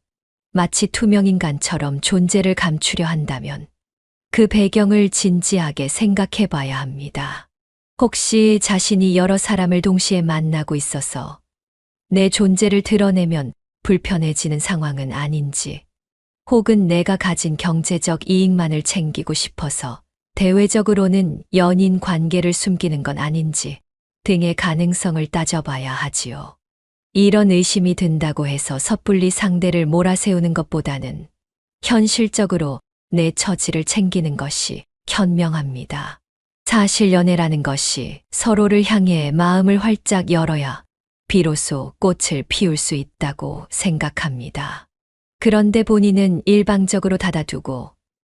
Speaker 1: 마치 투명인간처럼 존재를 감추려 한다면 그 배경을 진지하게 생각해 봐야 합니다. 혹시 자신이 여러 사람을 동시에 만나고 있어서 내 존재를 드러내면 불편해지는 상황은 아닌지, 혹은 내가 가진 경제적 이익만을 챙기고 싶어서 대외적으로는 연인 관계를 숨기는 건 아닌지 등의 가능성을 따져봐야 하지요. 이런 의심이 든다고 해서 섣불리 상대를 몰아세우는 것보다는 현실적으로 내 처지를 챙기는 것이 현명합니다. 사실 연애라는 것이 서로를 향해 마음을 활짝 열어야 비로소 꽃을 피울 수 있다고 생각합니다. 그런데 본인은 일방적으로 닫아두고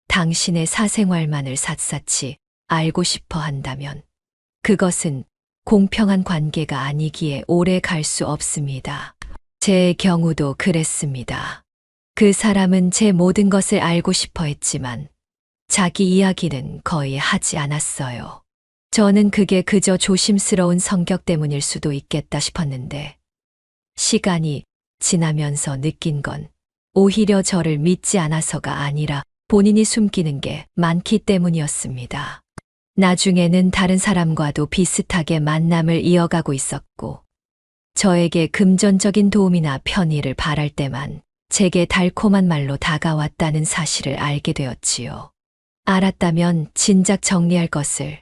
Speaker 1: 당신의 사생활만을 샅샅이 알고 싶어 한다면 그것은 공평한 관계가 아니기에 오래 갈 수 없습니다. 제 경우도 그랬습니다. 그 사람은 제 모든 것을 알고 싶어 했지만 자기 이야기는 거의 하지 않았어요. 저는 그게 그저 조심스러운 성격 때문일 수도 있겠다 싶었는데 시간이 지나면서 느낀 건 오히려 저를 믿지 않아서가 아니라 본인이 숨기는 게 많기 때문이었습니다. 나중에는 다른 사람과도 비슷하게 만남을 이어가고 있었고, 저에게 금전적인 도움이나 편의를 바랄 때만 제게 달콤한 말로 다가왔다는 사실을 알게 되었지요. 알았다면 진작 정리할 것을.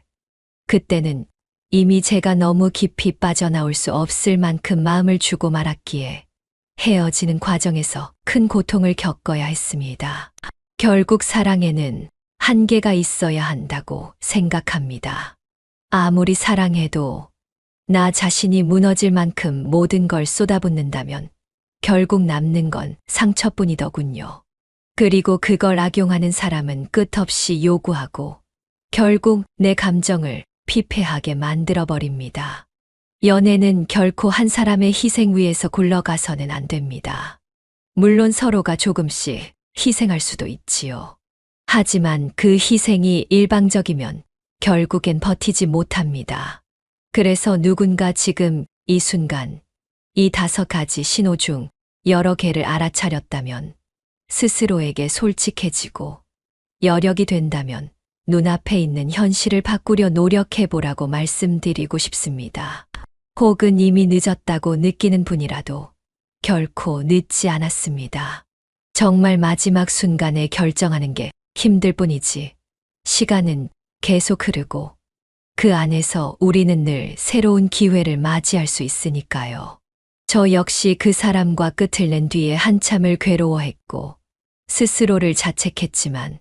Speaker 1: 그때는 이미 제가 너무 깊이 빠져나올 수 없을 만큼 마음을 주고 말았기에 헤어지는 과정에서 큰 고통을 겪어야 했습니다. 결국 사랑에는 한계가 있어야 한다고 생각합니다. 아무리 사랑해도 나 자신이 무너질 만큼 모든 걸 쏟아붓는다면 결국 남는 건 상처뿐이더군요. 그리고 그걸 악용하는 사람은 끝없이 요구하고 결국 내 감정을 피폐하게 만들어버립니다. 연애는 결코 한 사람의 희생 위에서 굴러가서는 안 됩니다. 물론 서로가 조금씩 희생할 수도 있지요. 하지만 그 희생이 일방적이면 결국엔 버티지 못합니다. 그래서 누군가 지금 이 순간 이 5가지 신호 중 여러 개를 알아차렸다면 스스로에게 솔직해지고 여력이 된다면 눈앞에 있는 현실을 바꾸려 노력해보라고 말씀드리고 싶습니다. 혹은 이미 늦었다고 느끼는 분이라도 결코 늦지 않았습니다. 정말 마지막 순간에 결정하는 게 힘들 뿐이지 시간은 계속 흐르고 그 안에서 우리는 늘 새로운 기회를 맞이할 수 있으니까요. 저 역시 그 사람과 끝을 낸 뒤에 한참을 괴로워했고 스스로를 자책했지만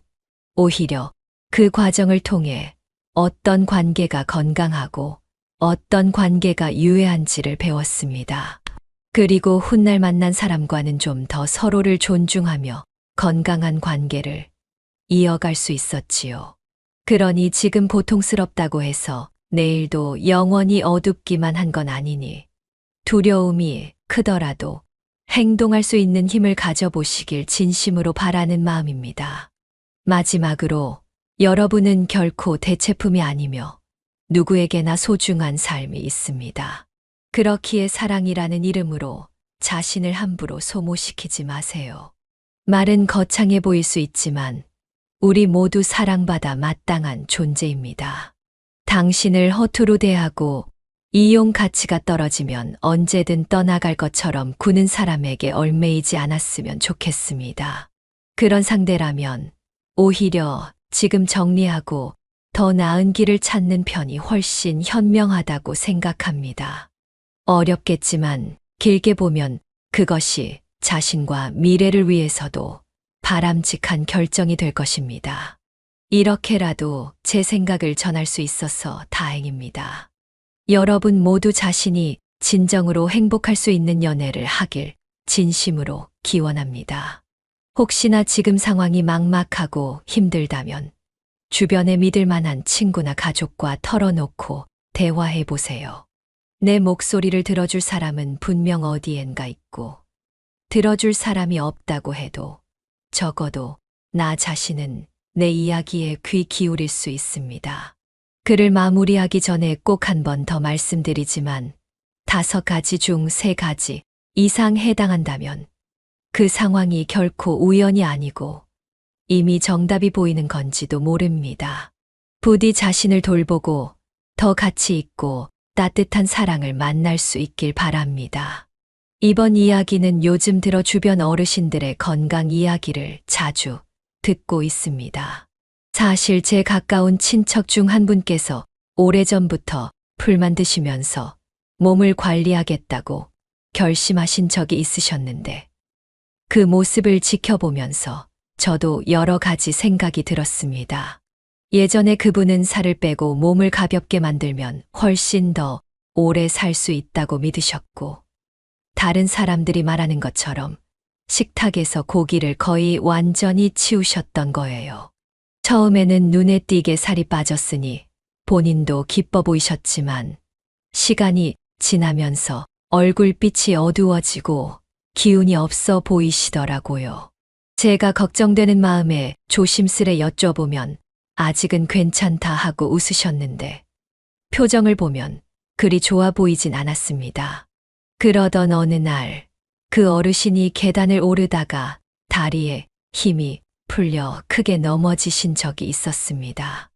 Speaker 1: 오히려 그 과정을 통해 어떤 관계가 건강하고 어떤 관계가 유해한지를 배웠습니다. 그리고 훗날 만난 사람과는 좀 더 서로를 존중하며 건강한 관계를 이어갈 수 있었지요. 그러니 지금 고통스럽다고 해서 내일도 영원히 어둡기만 한 건 아니니 두려움이 크더라도 행동할 수 있는 힘을 가져보시길 진심으로 바라는 마음입니다. 마지막으로 여러분은 결코 대체품이 아니며 누구에게나 소중한 삶이 있습니다. 그렇기에 사랑이라는 이름으로 자신을 함부로 소모시키지 마세요. 말은 거창해 보일 수 있지만 우리 모두 사랑받아 마땅한 존재입니다. 당신을 허투루 대하고 이용 가치가 떨어지면 언제든 떠나갈 것처럼 구는 사람에게 얽매이지 않았으면 좋겠습니다. 그런 상대라면 오히려 지금 정리하고 더 나은 길을 찾는 편이 훨씬 현명하다고 생각합니다. 어렵겠지만 길게 보면 그것이 자신과 미래를 위해서도 바람직한 결정이 될 것입니다. 이렇게라도 제 생각을 전할 수 있어서 다행입니다. 여러분 모두 자신이 진정으로 행복할 수 있는 연애를 하길 진심으로 기원합니다. 혹시나 지금 상황이 막막하고 힘들다면 주변에 믿을 만한 친구나 가족과 털어놓고 대화해 보세요. 내 목소리를 들어줄 사람은 분명 어디엔가 있고 들어줄 사람이 없다고 해도 적어도 나 자신은 내 이야기에 귀 기울일 수 있습니다. 글을 마무리하기 전에 꼭 한 번 더 말씀드리지만 5가지 중 3가지 이상 해당한다면 그 상황이 결코 우연이 아니고 이미 정답이 보이는 건지도 모릅니다. 부디 자신을 돌보고 더 가치 있고 따뜻한 사랑을 만날 수 있길 바랍니다. 이번 이야기는 요즘 들어 주변 어르신들의 건강 이야기를 자주 듣고 있습니다. 사실 제 가까운 친척 중 한 분께서 오래전부터 풀만 드시면서 몸을 관리하겠다고 결심하신 적이 있으셨는데 그 모습을 지켜보면서 저도 여러 가지 생각이 들었습니다. 예전에 그분은 살을 빼고 몸을 가볍게 만들면 훨씬 더 오래 살 수 있다고 믿으셨고 다른 사람들이 말하는 것처럼 식탁에서 고기를 거의 완전히 치우셨던 거예요. 처음에는 눈에 띄게 살이 빠졌으니 본인도 기뻐 보이셨지만 시간이 지나면서 얼굴빛이 어두워지고 기운이 없어 보이시더라고요. 제가 걱정되는 마음에 조심스레 여쭤보면 아직은 괜찮다 하고 웃으셨는데 표정을 보면 그리 좋아 보이진 않았습니다. 그러던 어느 날 그 어르신이 계단을 오르다가 다리에 힘이 풀려 크게 넘어지신 적이 있었습니다.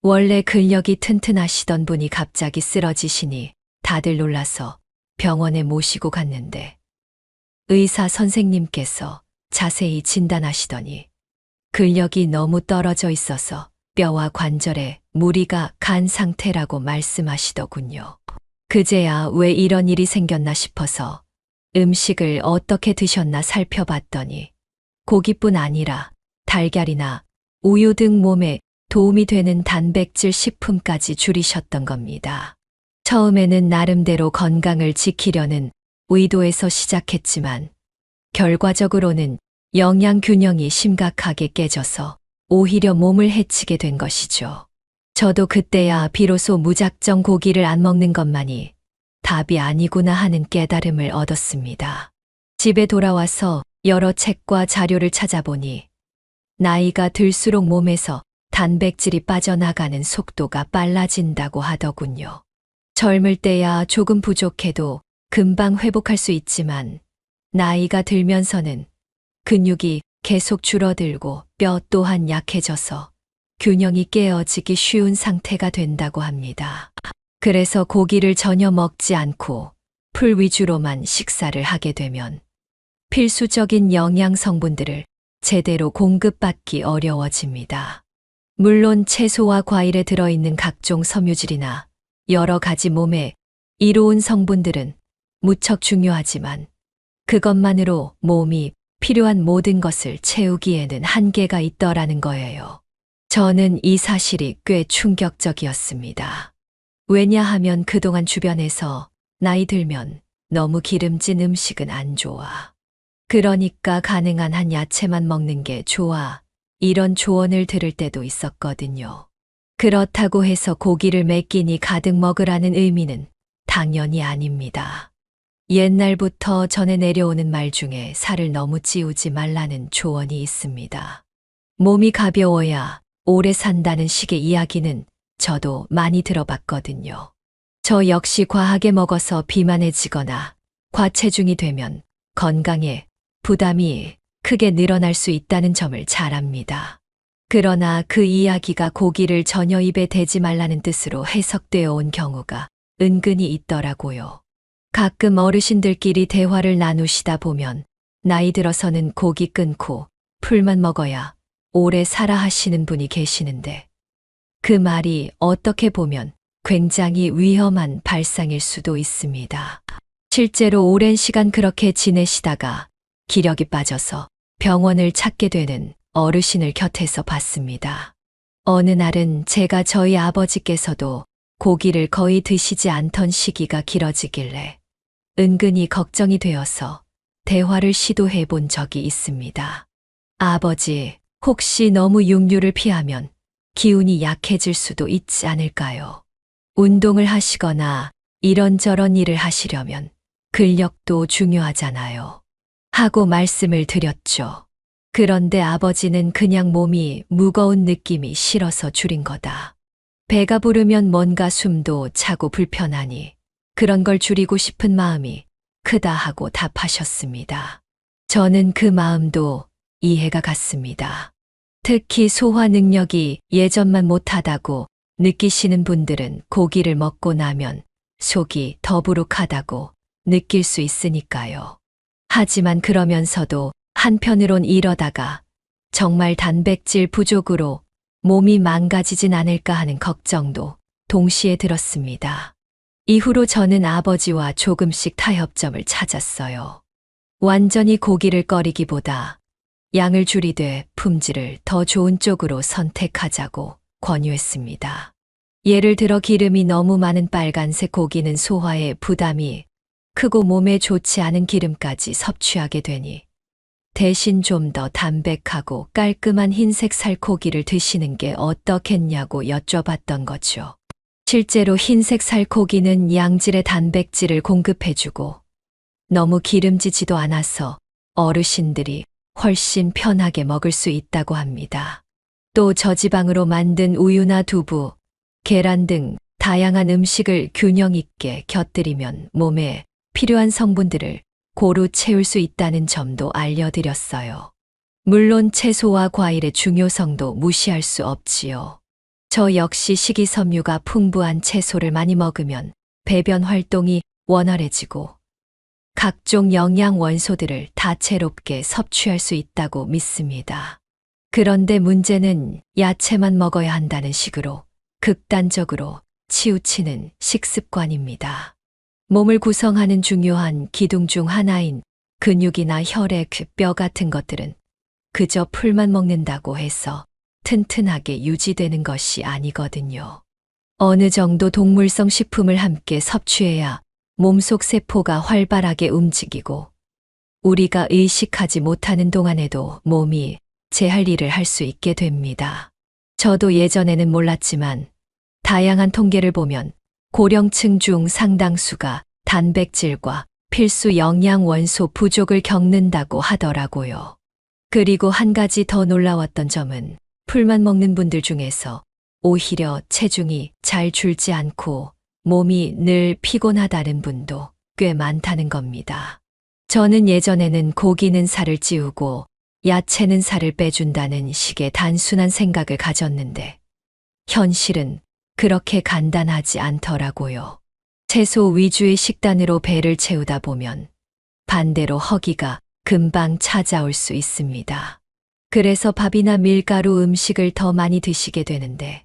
Speaker 1: 원래 근력이 튼튼하시던 분이 갑자기 쓰러지시니 다들 놀라서 병원에 모시고 갔는데 의사 선생님께서 자세히 진단하시더니 근력이 너무 떨어져 있어서 뼈와 관절에 무리가 간 상태라고 말씀하시더군요. 그제야 왜 이런 일이 생겼나 싶어서 음식을 어떻게 드셨나 살펴봤더니 고기뿐 아니라 달걀이나 우유 등 몸에 도움이 되는 단백질 식품까지 줄이셨던 겁니다. 처음에는 나름대로 건강을 지키려는 의도에서 시작했지만 결과적으로는 영양 균형이 심각하게 깨져서 오히려 몸을 해치게 된 것이죠. 저도 그때야 비로소 무작정 고기를 안 먹는 것만이 답이 아니구나 하는 깨달음을 얻었습니다. 집에 돌아와서 여러 책과 자료를 찾아보니 나이가 들수록 몸에서 단백질이 빠져나가는 속도가 빨라진다고 하더군요. 젊을 때야 조금 부족해도 금방 회복할 수 있지만 나이가 들면서는 근육이 계속 줄어들고 뼈 또한 약해져서 균형이 깨어지기 쉬운 상태가 된다고 합니다. 그래서 고기를 전혀 먹지 않고 풀 위주로만 식사를 하게 되면 필수적인 영양 성분들을 제대로 공급받기 어려워집니다. 물론 채소와 과일에 들어있는 각종 섬유질이나 여러 가지 몸에 이로운 성분들은 무척 중요하지만 그것만으로 몸이 필요한 모든 것을 채우기에는 한계가 있더라는 거예요. 저는 이 사실이 꽤 충격적이었습니다. 왜냐하면 그동안 주변에서 나이 들면 너무 기름진 음식은 안 좋아. 그러니까 가능한 한 야채만 먹는 게 좋아. 이런 조언을 들을 때도 있었거든요. 그렇다고 해서 고기를 몇 끼니 가득 먹으라는 의미는 당연히 아닙니다. 옛날부터 전해 내려오는 말 중에 살을 너무 찌우지 말라는 조언이 있습니다. 몸이 가벼워야 오래 산다는 식의 이야기는 저도 많이 들어봤거든요. 저 역시 과하게 먹어서 비만해지거나 과체중이 되면 건강에 부담이 크게 늘어날 수 있다는 점을 잘 압니다. 그러나 그 이야기가 고기를 전혀 입에 대지 말라는 뜻으로 해석되어 온 경우가 은근히 있더라고요. 가끔 어르신들끼리 대화를 나누시다 보면 나이 들어서는 고기 끊고 풀만 먹어야 오래 살아 하시는 분이 계시는데 그 말이 어떻게 보면 굉장히 위험한 발상일 수도 있습니다. 실제로 오랜 시간 그렇게 지내시다가 기력이 빠져서 병원을 찾게 되는 어르신을 곁에서 봤습니다. 어느 날은 제가 저희 아버지께서도 고기를 거의 드시지 않던 시기가 길어지길래 은근히 걱정이 되어서 대화를 시도해 본 적이 있습니다. 아버지, 혹시 너무 육류를 피하면 기운이 약해질 수도 있지 않을까요? 운동을 하시거나 이런저런 일을 하시려면 근력도 중요하잖아요. 하고 말씀을 드렸죠. 그런데 아버지는 그냥 몸이 무거운 느낌이 싫어서 줄인 거다. 배가 부르면 뭔가 숨도 차고 불편하니 그런 걸 줄이고 싶은 마음이 크다 하고 답하셨습니다. 저는 그 마음도 이해가 갔습니다. 특히 소화 능력이 예전만 못하다고 느끼시는 분들은 고기를 먹고 나면 속이 더부룩하다고 느낄 수 있으니까요. 하지만 그러면서도 한편으론 이러다가 정말 단백질 부족으로 몸이 망가지진 않을까 하는 걱정도 동시에 들었습니다. 이후로 저는 아버지와 조금씩 타협점을 찾았어요. 완전히 고기를 꺼리기보다 양을 줄이되 품질을 더 좋은 쪽으로 선택하자고 권유했습니다. 예를 들어 기름이 너무 많은 빨간색 고기는 소화에 부담이 크고 몸에 좋지 않은 기름까지 섭취하게 되니 대신 좀 더 담백하고 깔끔한 흰색 살코기를 드시는 게 어떻겠냐고 여쭤봤던 거죠. 실제로 흰색 살코기는 양질의 단백질을 공급해주고 너무 기름지지도 않아서 어르신들이 훨씬 편하게 먹을 수 있다고 합니다. 또 저지방으로 만든 우유나 두부, 계란 등 다양한 음식을 균형 있게 곁들이면 몸에 필요한 성분들을 고루 채울 수 있다는 점도 알려드렸어요. 물론 채소와 과일의 중요성도 무시할 수 없지요. 저 역시 식이섬유가 풍부한 채소를 많이 먹으면 배변 활동이 원활해지고 각종 영양 원소들을 다채롭게 섭취할 수 있다고 믿습니다. 그런데 문제는 야채만 먹어야 한다는 식으로 극단적으로 치우치는 식습관입니다. 몸을 구성하는 중요한 기둥 중 하나인 근육이나 혈액, 뼈 같은 것들은 그저 풀만 먹는다고 해서 튼튼하게 유지되는 것이 아니거든요. 어느 정도 동물성 식품을 함께 섭취해야 몸속 세포가 활발하게 움직이고 우리가 의식하지 못하는 동안에도 몸이 제 할 일을 할 수 있게 됩니다. 저도 예전에는 몰랐지만 다양한 통계를 보면 고령층 중 상당수가 단백질과 필수 영양 원소 부족을 겪는다고 하더라고요. 그리고 한 가지 더 놀라웠던 점은 풀만 먹는 분들 중에서 오히려 체중이 잘 줄지 않고 몸이 늘 피곤하다는 분도 꽤 많다는 겁니다. 저는 예전에는 고기는 살을 찌우고 야채는 살을 빼준다는 식의 단순한 생각을 가졌는데 현실은 그렇게 간단하지 않더라고요. 채소 위주의 식단으로 배를 채우다 보면 반대로 허기가 금방 찾아올 수 있습니다. 그래서 밥이나 밀가루 음식을 더 많이 드시게 되는데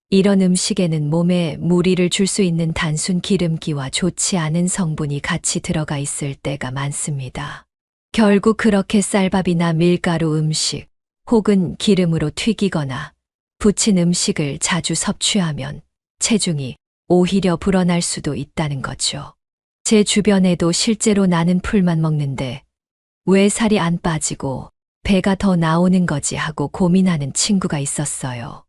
Speaker 1: 이런 음식에는 몸에 무리를 줄 수 있는 단순 기름기와 좋지 않은 성분이 같이 들어가 있을 때가 많습니다. 결국 그렇게 쌀밥이나 밀가루 음식 혹은 기름으로 튀기거나 부친 음식을 자주 섭취하면 체중이 오히려 불어날 수도 있다는 거죠. 제 주변에도 실제로 나는 풀만 먹는데 왜 살이 안 빠지고 배가 더 나오는 거지 하고 고민하는 친구가 있었어요.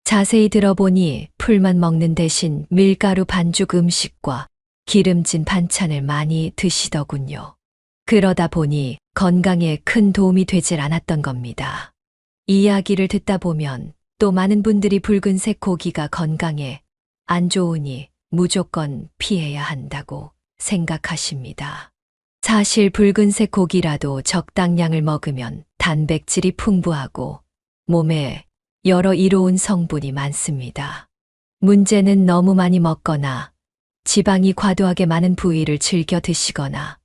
Speaker 1: 자세히 들어보니 풀만 먹는 대신 밀가루 반죽 음식과 기름진 반찬을 많이 드시더군요. 그러다 보니 건강에 큰 도움이 되질 않았던 겁니다. 이야기를 듣다 보면 또 많은 분들이 붉은색 고기가 건강에 안 좋으니 무조건 피해야 한다고 생각하십니다. 사실 붉은색 고기라도 적당량을 먹으면 단백질이 풍부하고 몸에 여러 이로운 성분이 많습니다. 문제는 너무 많이 먹거나 지방이 과도하게 많은 부위를 즐겨 드시거나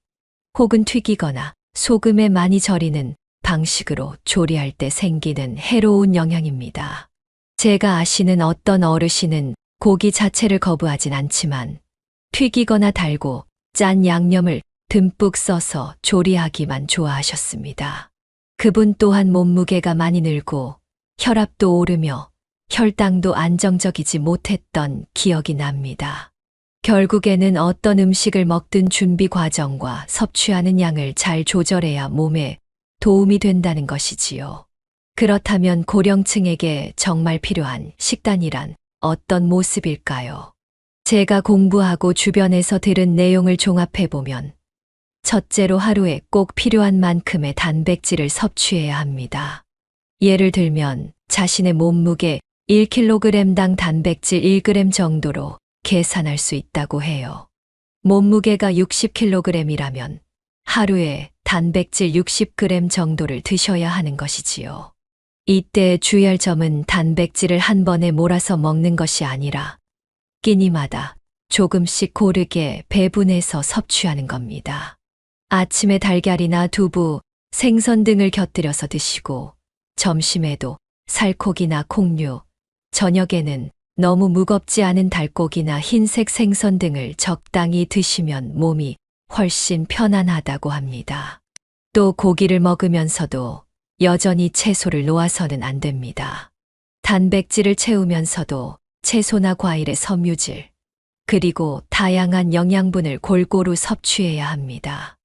Speaker 1: 혹은 튀기거나 소금에 많이 절이는 방식으로 조리할 때 생기는 해로운 영향입니다. 제가 아시는 어떤 어르신은 고기 자체를 거부하진 않지만 튀기거나 달고 짠 양념을 듬뿍 써서 조리하기만 좋아하셨습니다. 그분 또한 몸무게가 많이 늘고 혈압도 오르며 혈당도 안정적이지 못했던 기억이 납니다. 결국에는 어떤 음식을 먹든 준비 과정과 섭취하는 양을 잘 조절해야 몸에 도움이 된다는 것이지요. 그렇다면 고령층에게 정말 필요한 식단이란 어떤 모습일까요? 제가 공부하고 주변에서 들은 내용을 종합해보면 첫째로 하루에 꼭 필요한 만큼의 단백질을 섭취해야 합니다. 예를 들면 자신의 몸무게 1kg당 단백질 1g 정도로 계산할 수 있다고 해요. 몸무게가 60kg이라면 하루에 단백질 60g 정도를 드셔야 하는 것이지요. 이때 주의할 점은 단백질을 한 번에 몰아서 먹는 것이 아니라 끼니마다 조금씩 고르게 배분해서 섭취하는 겁니다. 아침에 달걀이나 두부, 생선 등을 곁들여서 드시고 점심에도 살코기나 콩류, 저녁에는 너무 무겁지 않은 닭고기나 흰색 생선 등을 적당히 드시면 몸이 훨씬 편안하다고 합니다. 또 고기를 먹으면서도 여전히 채소를 놓아서는 안 됩니다. 단백질을 채우면서도 채소나 과일의 섬유질, 그리고 다양한 영양분을 골고루 섭취해야 합니다.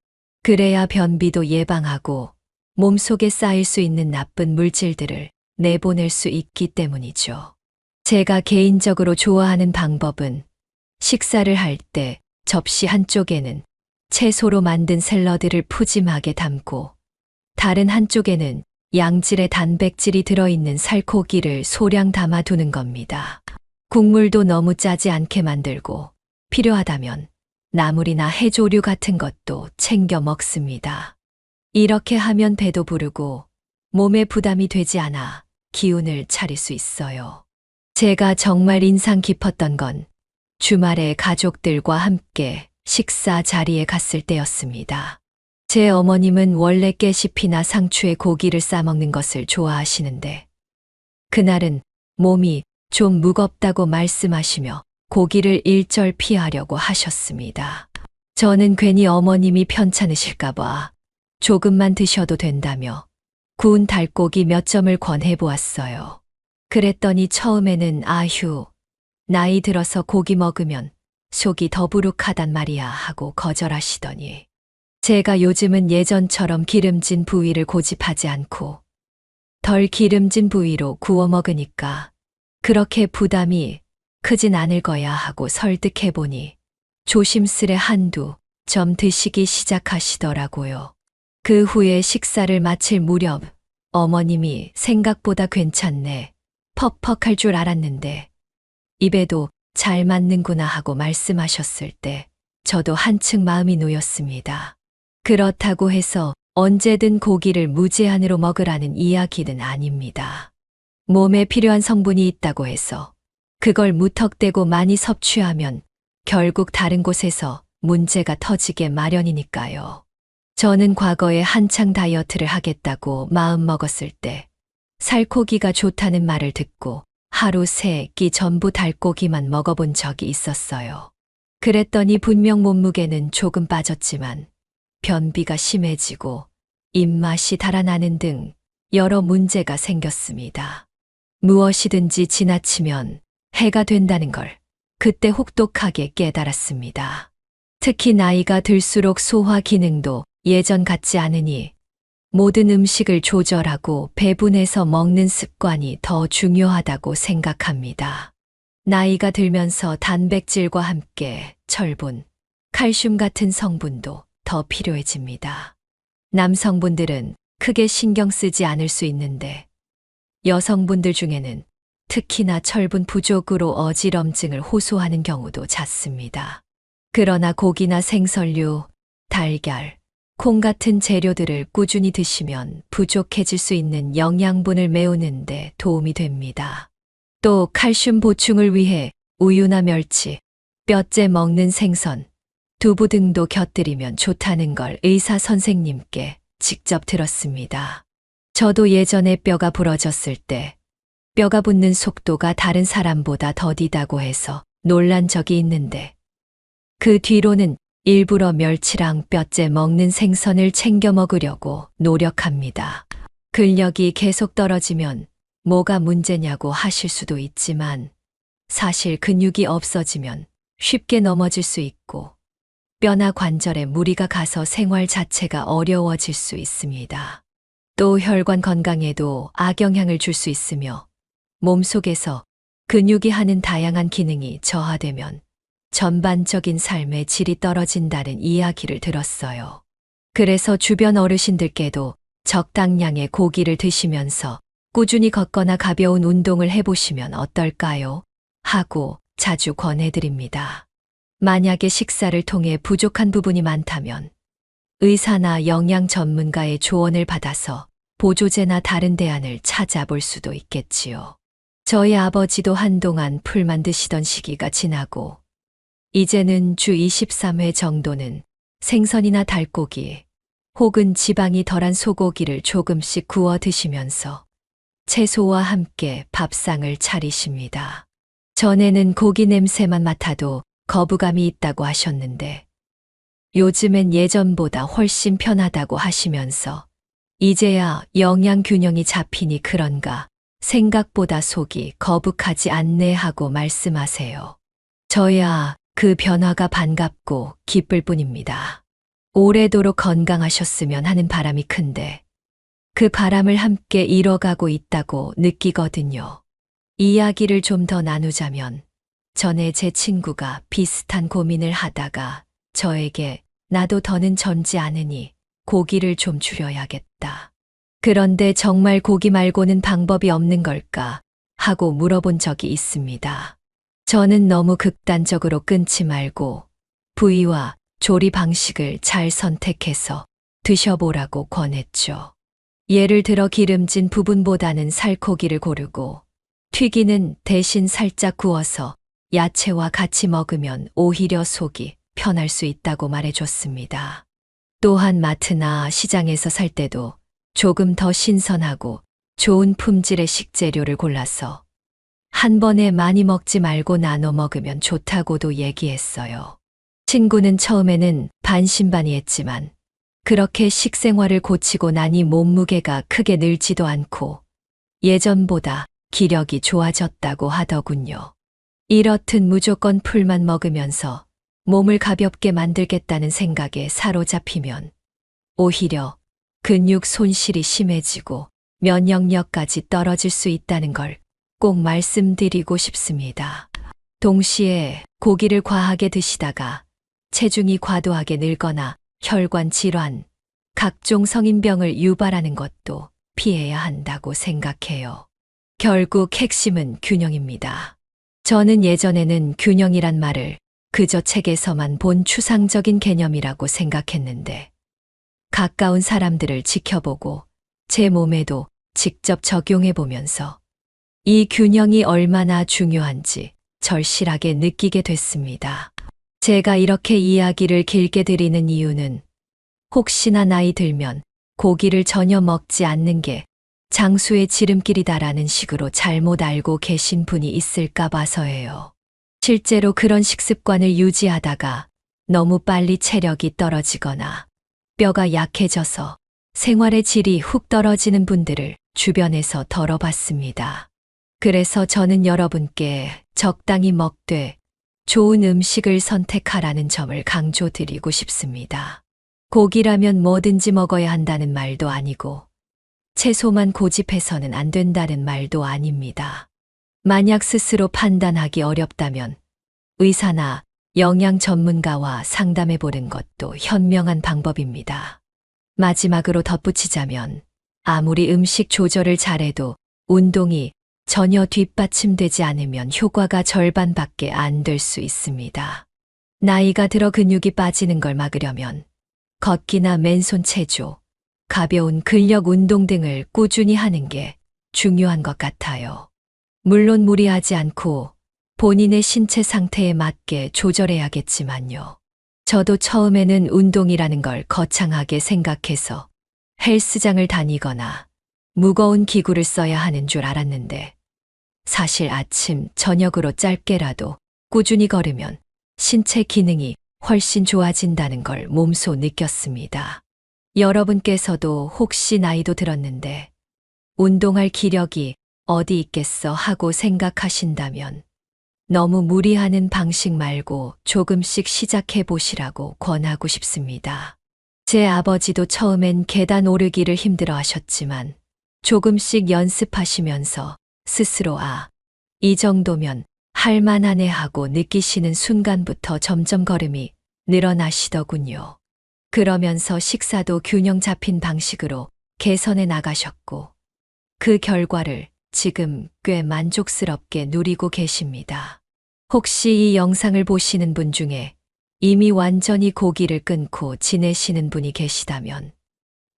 Speaker 1: 그래야 변비도 예방하고 몸속에 쌓일 수 있는 나쁜 물질들을 내보낼 수 있기 때문이죠. 제가 개인적으로 좋아하는 방법은 식사를 할 때 접시 한쪽에는 채소로 만든 샐러드를 푸짐하게 담고 다른 한쪽에는 양질의 단백질이 들어있는 살코기를 소량 담아두는 겁니다. 국물도 너무 짜지 않게 만들고 필요하다면 나물이나 해조류 같은 것도 챙겨 먹습니다. 이렇게 하면 배도 부르고 몸에 부담이 되지 않아 기운을 차릴 수 있어요. 제가 정말 인상 깊었던 건 주말에 가족들과 함께 식사 자리에 갔을 때였습니다. 제 어머님은 원래 깨씹이나 상추에 고기를 싸먹는 것을 좋아하시는데 그날은 몸이 좀 무겁다고 말씀하시며 고기를 일절 피하려고 하셨습니다. 저는 괜히 어머님이 편찮으실까봐 조금만 드셔도 된다며 구운 닭고기 몇 점을 권해 보았어요. 그랬더니 처음에는 아휴, 나이 들어서 고기 먹으면 속이 더부룩하단 말이야 하고 거절하시더니 제가 요즘은 예전처럼 기름진 부위를 고집하지 않고 덜 기름진 부위로 구워 먹으니까 그렇게 부담이 크진 않을 거야 하고 설득해보니 조심스레 한두 점 드시기 시작하시더라고요. 그 후에 식사를 마칠 무렵 어머님이 생각보다 괜찮네, 퍽퍽할 줄 알았는데 입에도 잘 맞는구나 하고 말씀하셨을 때 저도 한층 마음이 놓였습니다. 그렇다고 해서 언제든 고기를 무제한으로 먹으라는 이야기는 아닙니다. 몸에 필요한 성분이 있다고 해서 그걸 무턱대고 많이 섭취하면 결국 다른 곳에서 문제가 터지게 마련이니까요. 저는 과거에 한창 다이어트를 하겠다고 마음먹었을 때 살코기가 좋다는 말을 듣고 하루 3끼 전부 닭고기만 먹어본 적이 있었어요. 그랬더니 분명 몸무게는 조금 빠졌지만 변비가 심해지고 입맛이 달아나는 등 여러 문제가 생겼습니다. 무엇이든지 지나치면 해가 된다는 걸 그때 혹독하게 깨달았습니다. 특히 나이가 들수록 소화 기능도 예전 같지 않으니 모든 음식을 조절하고 배분해서 먹는 습관이 더 중요하다고 생각합니다. 나이가 들면서 단백질과 함께 철분, 칼슘 같은 성분도 더 필요해집니다. 남성분들은 크게 신경 쓰지 않을 수 있는데 여성분들 중에는 특히나 철분 부족으로 어지럼증을 호소하는 경우도 잦습니다. 그러나 고기나 생선류, 달걀, 콩 같은 재료들을 꾸준히 드시면 부족해질 수 있는 영양분을 메우는 데 도움이 됩니다. 또 칼슘 보충을 위해 우유나 멸치, 뼈째 먹는 생선, 두부 등도 곁들이면 좋다는 걸 의사 선생님께 직접 들었습니다. 저도 예전에 뼈가 부러졌을 때 뼈가 붙는 속도가 다른 사람보다 더디다고 해서 놀란 적이 있는데 그 뒤로는 일부러 멸치랑 뼈째 먹는 생선을 챙겨 먹으려고 노력합니다. 근력이 계속 떨어지면 뭐가 문제냐고 하실 수도 있지만 사실 근육이 없어지면 쉽게 넘어질 수 있고 뼈나 관절에 무리가 가서 생활 자체가 어려워질 수 있습니다. 또 혈관 건강에도 악영향을 줄 수 있으며 몸속에서 근육이 하는 다양한 기능이 저하되면 전반적인 삶의 질이 떨어진다는 이야기를 들었어요. 그래서 주변 어르신들께도 적당량의 고기를 드시면서 꾸준히 걷거나 가벼운 운동을 해보시면 어떨까요? 하고 자주 권해드립니다. 만약에 식사를 통해 부족한 부분이 많다면 의사나 영양 전문가의 조언을 받아서 보조제나 다른 대안을 찾아볼 수도 있겠지요. 저희 아버지도 한동안 풀만 드시던 시기가 지나고 이제는 주 23회 정도는 생선이나 닭고기 혹은 지방이 덜한 소고기를 조금씩 구워 드시면서 채소와 함께 밥상을 차리십니다. 전에는 고기 냄새만 맡아도 거부감이 있다고 하셨는데 요즘엔 예전보다 훨씬 편하다고 하시면서 이제야 영양 균형이 잡히니 그런가 생각보다 속이 거북하지 않네 하고 말씀하세요. 저야 그 변화가 반갑고 기쁠 뿐입니다. 오래도록 건강하셨으면 하는 바람이 큰데 그 바람을 함께 이뤄가고 있다고 느끼거든요. 이야기를 좀 더 나누자면 전에 제 친구가 비슷한 고민을 하다가 저에게 나도 더는 젊지 않으니 고기를 좀 줄여야겠다. 그런데 정말 고기 말고는 방법이 없는 걸까 하고 물어본 적이 있습니다. 저는 너무 극단적으로 끊지 말고 부위와 조리 방식을 잘 선택해서 드셔보라고 권했죠. 예를 들어 기름진 부분보다는 살코기를 고르고 튀기는 대신 살짝 구워서 야채와 같이 먹으면 오히려 속이 편할 수 있다고 말해줬습니다. 또한 마트나 시장에서 살 때도 조금 더 신선하고 좋은 품질의 식재료를 골라서 한 번에 많이 먹지 말고 나눠 먹으면 좋다고도 얘기했어요. 친구는 처음에는 반신반의했지만 그렇게 식생활을 고치고 나니 몸무게가 크게 늘지도 않고 예전보다 기력이 좋아졌다고 하더군요. 이렇듯 무조건 풀만 먹으면서 몸을 가볍게 만들겠다는 생각에 사로잡히면 오히려 근육 손실이 심해지고 면역력까지 떨어질 수 있다는 걸 꼭 말씀드리고 싶습니다. 동시에 고기를 과하게 드시다가 체중이 과도하게 늘거나 혈관 질환, 각종 성인병을 유발하는 것도 피해야 한다고 생각해요. 결국 핵심은 균형입니다. 저는 예전에는 균형이란 말을 그저 책에서만 본 추상적인 개념이라고 생각했는데 가까운 사람들을 지켜보고 제 몸에도 직접 적용해 보면서 이 균형이 얼마나 중요한지 절실하게 느끼게 됐습니다. 제가 이렇게 이야기를 길게 드리는 이유는 혹시나 나이 들면 고기를 전혀 먹지 않는 게 장수의 지름길이다라는 식으로 잘못 알고 계신 분이 있을까 봐서예요. 실제로 그런 식습관을 유지하다가 너무 빨리 체력이 떨어지거나 뼈가 약해져서 생활의 질이 훅 떨어지는 분들을 주변에서 덜어봤습니다. 그래서 저는 여러분께 적당히 먹되 좋은 음식을 선택하라는 점을 강조드리고 싶습니다. 고기라면 뭐든지 먹어야 한다는 말도 아니고 채소만 고집해서는 안 된다는 말도 아닙니다. 만약 스스로 판단하기 어렵다면 의사나 영양 전문가와 상담해 보는 것도 현명한 방법입니다. 마지막으로 덧붙이자면 아무리 음식 조절을 잘해도 운동이 전혀 뒷받침되지 않으면 효과가 절반밖에 안 될 수 있습니다. 나이가 들어 근육이 빠지는 걸 막으려면 걷기나 맨손 체조, 가벼운 근력 운동 등을 꾸준히 하는 게 중요한 것 같아요. 물론 무리하지 않고 본인의 신체 상태에 맞게 조절해야겠지만요. 저도 처음에는 운동이라는 걸 거창하게 생각해서 헬스장을 다니거나 무거운 기구를 써야 하는 줄 알았는데 사실 아침, 저녁으로 짧게라도 꾸준히 걸으면 신체 기능이 훨씬 좋아진다는 걸 몸소 느꼈습니다. 여러분께서도 혹시 나이도 들었는데 운동할 기력이 어디 있겠어 하고 생각하신다면 너무 무리하는 방식 말고 조금씩 시작해 보시라고 권하고 싶습니다. 제 아버지도 처음엔 계단 오르기를 힘들어 하셨지만 조금씩 연습하시면서 스스로 이 정도면 할만하네 하고 느끼시는 순간부터 점점 걸음이 늘어나시더군요. 그러면서 식사도 균형 잡힌 방식으로 개선해 나가셨고 그 결과를 지금 꽤 만족스럽게 누리고 계십니다. 혹시 이 영상을 보시는 분 중에 이미 완전히 고기를 끊고 지내시는 분이 계시다면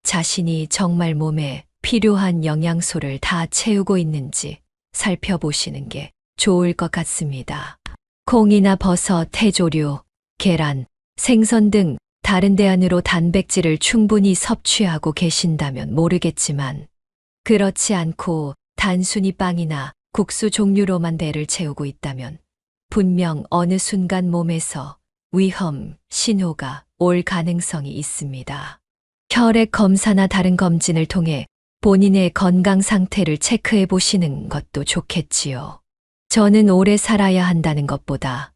Speaker 1: 자신이 정말 몸에 필요한 영양소를 다 채우고 있는지 살펴보시는 게 좋을 것 같습니다. 콩이나 버섯, 해조류, 계란, 생선 등 다른 대안으로 단백질을 충분히 섭취하고 계신다면 모르겠지만 그렇지 않고 단순히 빵이나 국수 종류로만 배를 채우고 있다면 분명 어느 순간 몸에서 위험 신호가 올 가능성이 있습니다. 혈액 검사나 다른 검진을 통해 본인의 건강 상태를 체크해 보시는 것도 좋겠지요. 저는 오래 살아야 한다는 것보다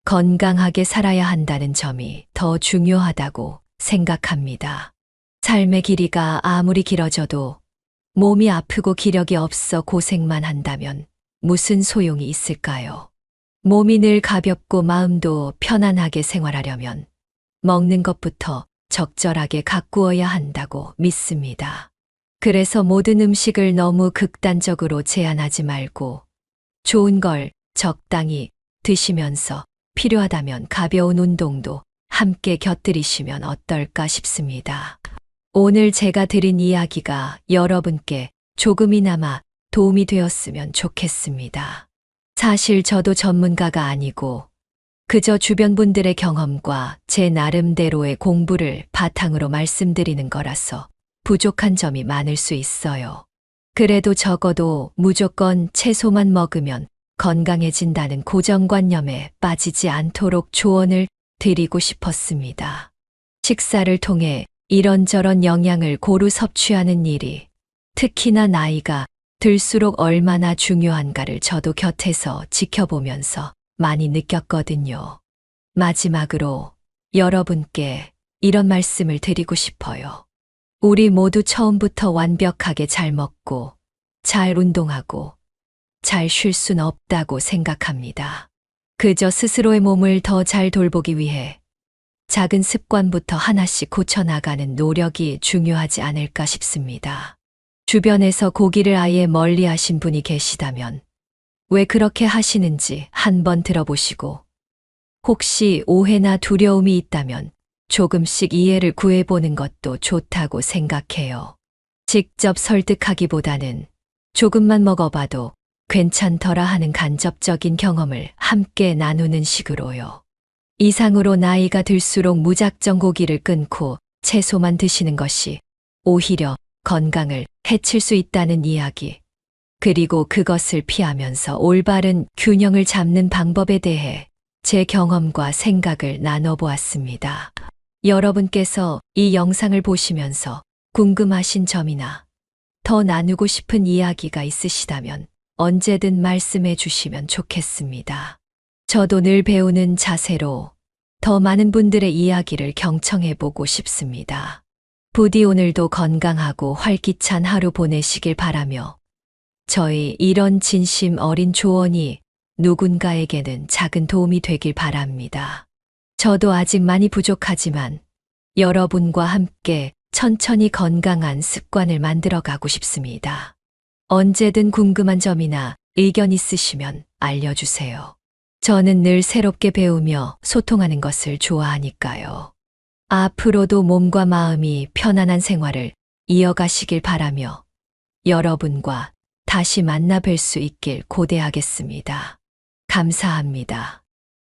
Speaker 1: 건강하게 살아야 한다는 점이 더 중요하다고 생각합니다. 삶의 길이가 아무리 길어져도 몸이 아프고 기력이 없어 고생만 한다면 무슨 소용이 있을까요? 몸이 늘 가볍고 마음도 편안하게 생활하려면 먹는 것부터 적절하게 가꾸어야 한다고 믿습니다. 그래서 모든 음식을 너무 극단적으로 제한하지 말고 좋은 걸 적당히 드시면서 필요하다면 가벼운 운동도 함께 곁들이시면 어떨까 싶습니다. 오늘 제가 드린 이야기가 여러분께 조금이나마 도움이 되었으면 좋겠습니다. 사실 저도 전문가가 아니고 그저 주변 분들의 경험과 제 나름대로의 공부를 바탕으로 말씀드리는 거라서 부족한 점이 많을 수 있어요. 그래도 적어도 무조건 채소만 먹으면 건강해진다는 고정관념에 빠지지 않도록 조언을 드리고 싶었습니다. 식사를 통해 이런저런 영양을 고루 섭취하는 일이 특히나 나이가 들수록 얼마나 중요한가를 저도 곁에서 지켜보면서 많이 느꼈거든요. 마지막으로 여러분께 이런 말씀을 드리고 싶어요. 우리 모두 처음부터 완벽하게 잘 먹고 잘 운동하고 잘 쉴 순 없다고 생각합니다. 그저 스스로의 몸을 더 잘 돌보기 위해 작은 습관부터 하나씩 고쳐나가는 노력이 중요하지 않을까 싶습니다. 주변에서 고기를 아예 멀리 하신 분이 계시다면 왜 그렇게 하시는지 한번 들어보시고 혹시 오해나 두려움이 있다면 조금씩 이해를 구해보는 것도 좋다고 생각해요. 직접 설득하기보다는 조금만 먹어봐도 괜찮더라 하는 간접적인 경험을 함께 나누는 식으로요. 이상으로 나이가 들수록 무작정 고기를 끊고 채소만 드시는 것이 오히려 건강을 해칠 수 있다는 이야기, 그리고 그것을 피하면서 올바른 균형을 잡는 방법에 대해 제 경험과 생각을 나눠보았습니다. 여러분께서 이 영상을 보시면서 궁금하신 점이나 더 나누고 싶은 이야기가 있으시다면 언제든 말씀해 주시면 좋겠습니다. 저도 늘 배우는 자세로 더 많은 분들의 이야기를 경청해 보고 싶습니다. 부디 오늘도 건강하고 활기찬 하루 보내시길 바라며 저희 이런 진심 어린 조언이 누군가에게는 작은 도움이 되길 바랍니다. 저도 아직 많이 부족하지만 여러분과 함께 천천히 건강한 습관을 만들어 가고 싶습니다. 언제든 궁금한 점이나 의견 있으시면 알려주세요. 저는 늘 새롭게 배우며 소통하는 것을 좋아하니까요. 앞으로도 몸과 마음이 편안한 생활을 이어가시길 바라며 여러분과 다시 만나 뵐 수 있길 고대하겠습니다. 감사합니다.